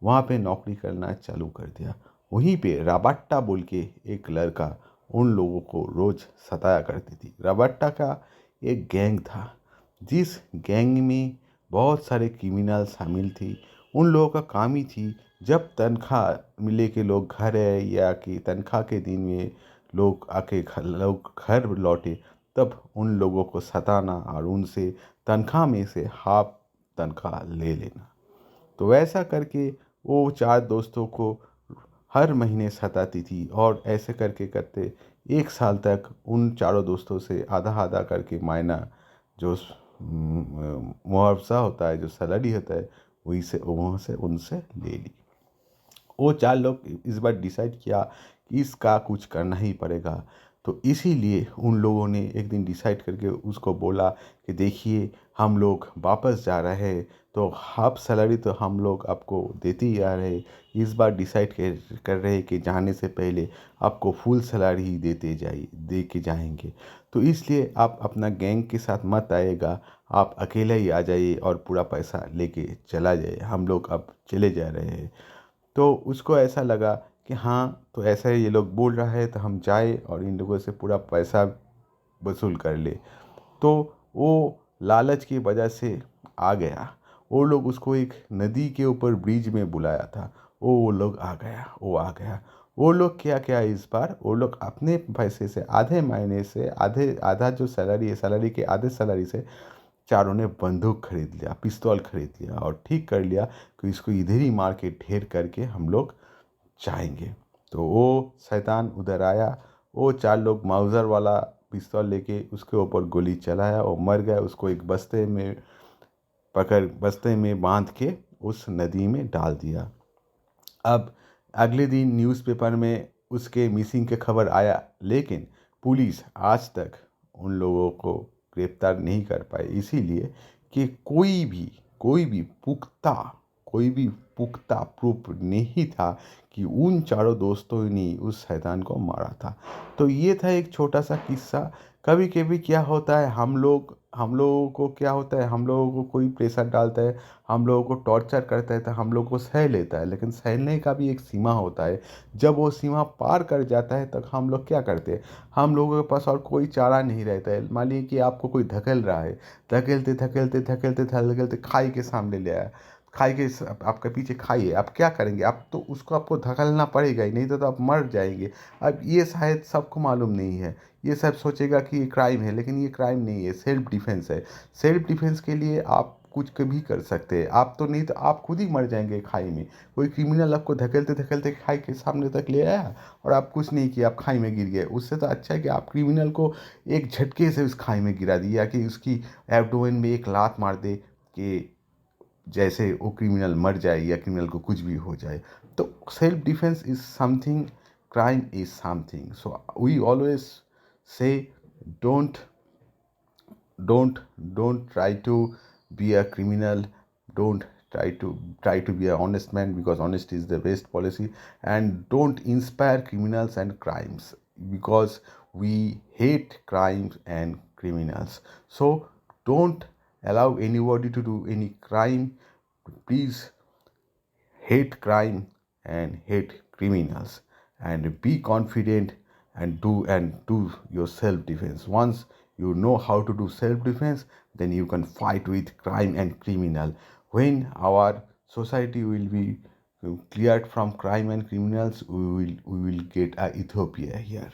वहाँ पे नौकरी करना चालू कर दिया। वहीं पे राबाट्टा बोल के एक लड़का उन लोगों को रोज़ सताया करती थी। राबाट्टा का एक गैंग था, जिस गैंग में बहुत सारे क्रिमिनल शामिल थी। उन लोगों का काम ही थी, जब तनख्वाह मिले के लोग घर है या कि तनख्वाह के दिन में लोग लोग घर लौटे, तब उन लोगों को सताना और उनसे तनख्वाह में से हाफ तनख्वाह ले लेना। तो वैसा करके वो चार दोस्तों को हर महीने सताती थी और ऐसे करके करते 1 साल तक उन चारों दोस्तों से आधा आधा करके मायना, जो मुआवजा होता है, जो सैलरी होता है, वही से वहाँ से उनसे ले ली। वो चार लोग इस बार डिसाइड किया कि इसका कुछ करना ही पड़ेगा। तो इसीलिए उन लोगों ने एक दिन डिसाइड करके उसको बोला कि देखिए, हम लोग वापस जा रहे हैं तो हाफ सैलरी तो हम लोग आपको देते ही आ रहे हैं, इस बार डिसाइड कर रहे हैं कि जाने से पहले आपको फुल सैलरी ही दे के जाएंगे। तो इसलिए आप अपना गैंग के साथ मत आएगा, आप अकेले ही आ जाइए और पूरा पैसा लेके चला जाइए, हम लोग अब चले जा रहे हैं। तो उसको ऐसा लगा कि हाँ, तो ऐसा ये लोग बोल रहा है तो हम जाए और इन लोगों से पूरा पैसा वसूल कर ले। तो वो लालच की वजह से आ गया। वो लोग उसको एक नदी के ऊपर ब्रिज में बुलाया था, वो लोग आ गया, वो आ गया। वो लोग क्या क्या इस बार वो लोग अपने पैसे से आधे महीने से आधा जो सैलरी है, सैलरी के आधे सैलरी से चारों ने बंदूक खरीद लिया, पिस्तौल खरीद लिया और ठीक कर लिया कि इसको इधर ही मार के ढेर करके हम लोग जाएंगे। तो वो शैतान उधर आया, वो चार लोग माउज़र वाला पिस्तौल लेके उसके ऊपर गोली चलाया, वो मर गया। उसको एक बस्ते में बांध के उस नदी में डाल दिया। अब अगले दिन न्यूज़पेपर में उसके मिसिंग के खबर आया, लेकिन पुलिस आज तक उन लोगों को गिरफ्तार नहीं कर पाई, इसीलिए कि कोई भी कोई भी पुख्ता प्रूफ नहीं था कि उन चारों दोस्तों ने उस शैतान को मारा था। तो ये था एक छोटा सा किस्सा। कभी कभी क्या होता है, हम लोगों को क्या होता है, हम लोगों को कोई प्रेशर डालता है, हम लोगों को टॉर्चर करता है तो हम लोग को सह लेता है, लेकिन सहने का भी एक सीमा होता है। जब वो सीमा पार कर जाता है तब हम लोग क्या करते हैं, हम लोगों के पास और कोई चारा नहीं रहता है। मान लीजिए कि आपको कोई धकेल रहा है, धकेलते धकेलते धकेलते धकेलते खाई के सामने ले आया, खाई के आपके पीछे खाई है, आप क्या करेंगे, आप तो उसको आपको धकेलना पड़ेगा ही, नहीं तो आप मर जाएंगे। अब ये शायद सबको मालूम नहीं है, ये सब सोचेगा कि ये क्राइम है, लेकिन ये क्राइम नहीं है, सेल्फ डिफेंस है। सेल्फ डिफेंस के लिए आप कुछ भी कर सकते हैं, आप तो नहीं तो आप खुद ही मर जाएंगे खाई में। कोई क्रिमिनल आपको धकेलते धकेलते खाई के सामने तक ले आया और आप कुछ नहीं किया, आप खाई में गिर गए। उससे तो अच्छा है कि आप क्रिमिनल को एक झटके से उस खाई में गिरा दिया, कि उसकी एब्डोमेन में एक लात मार दे कि जैसे वो क्रिमिनल मर जाए या क्रिमिनल को कुछ भी हो जाए। तो self defence is something, crime is something. So we always say, don't don't don't try to be a criminal, don't try to be an honest man, because honesty is the best policy. And don't inspire criminals and crimes, because we hate crimes and criminals. So don't allow anybody to do any crime. Please hate crime and hate criminals, and be confident and do your self defense. Once you know how to do self defense, then you can fight with crime and criminal. When our society will be cleared from crime and criminals, we will get a Ethiopia here.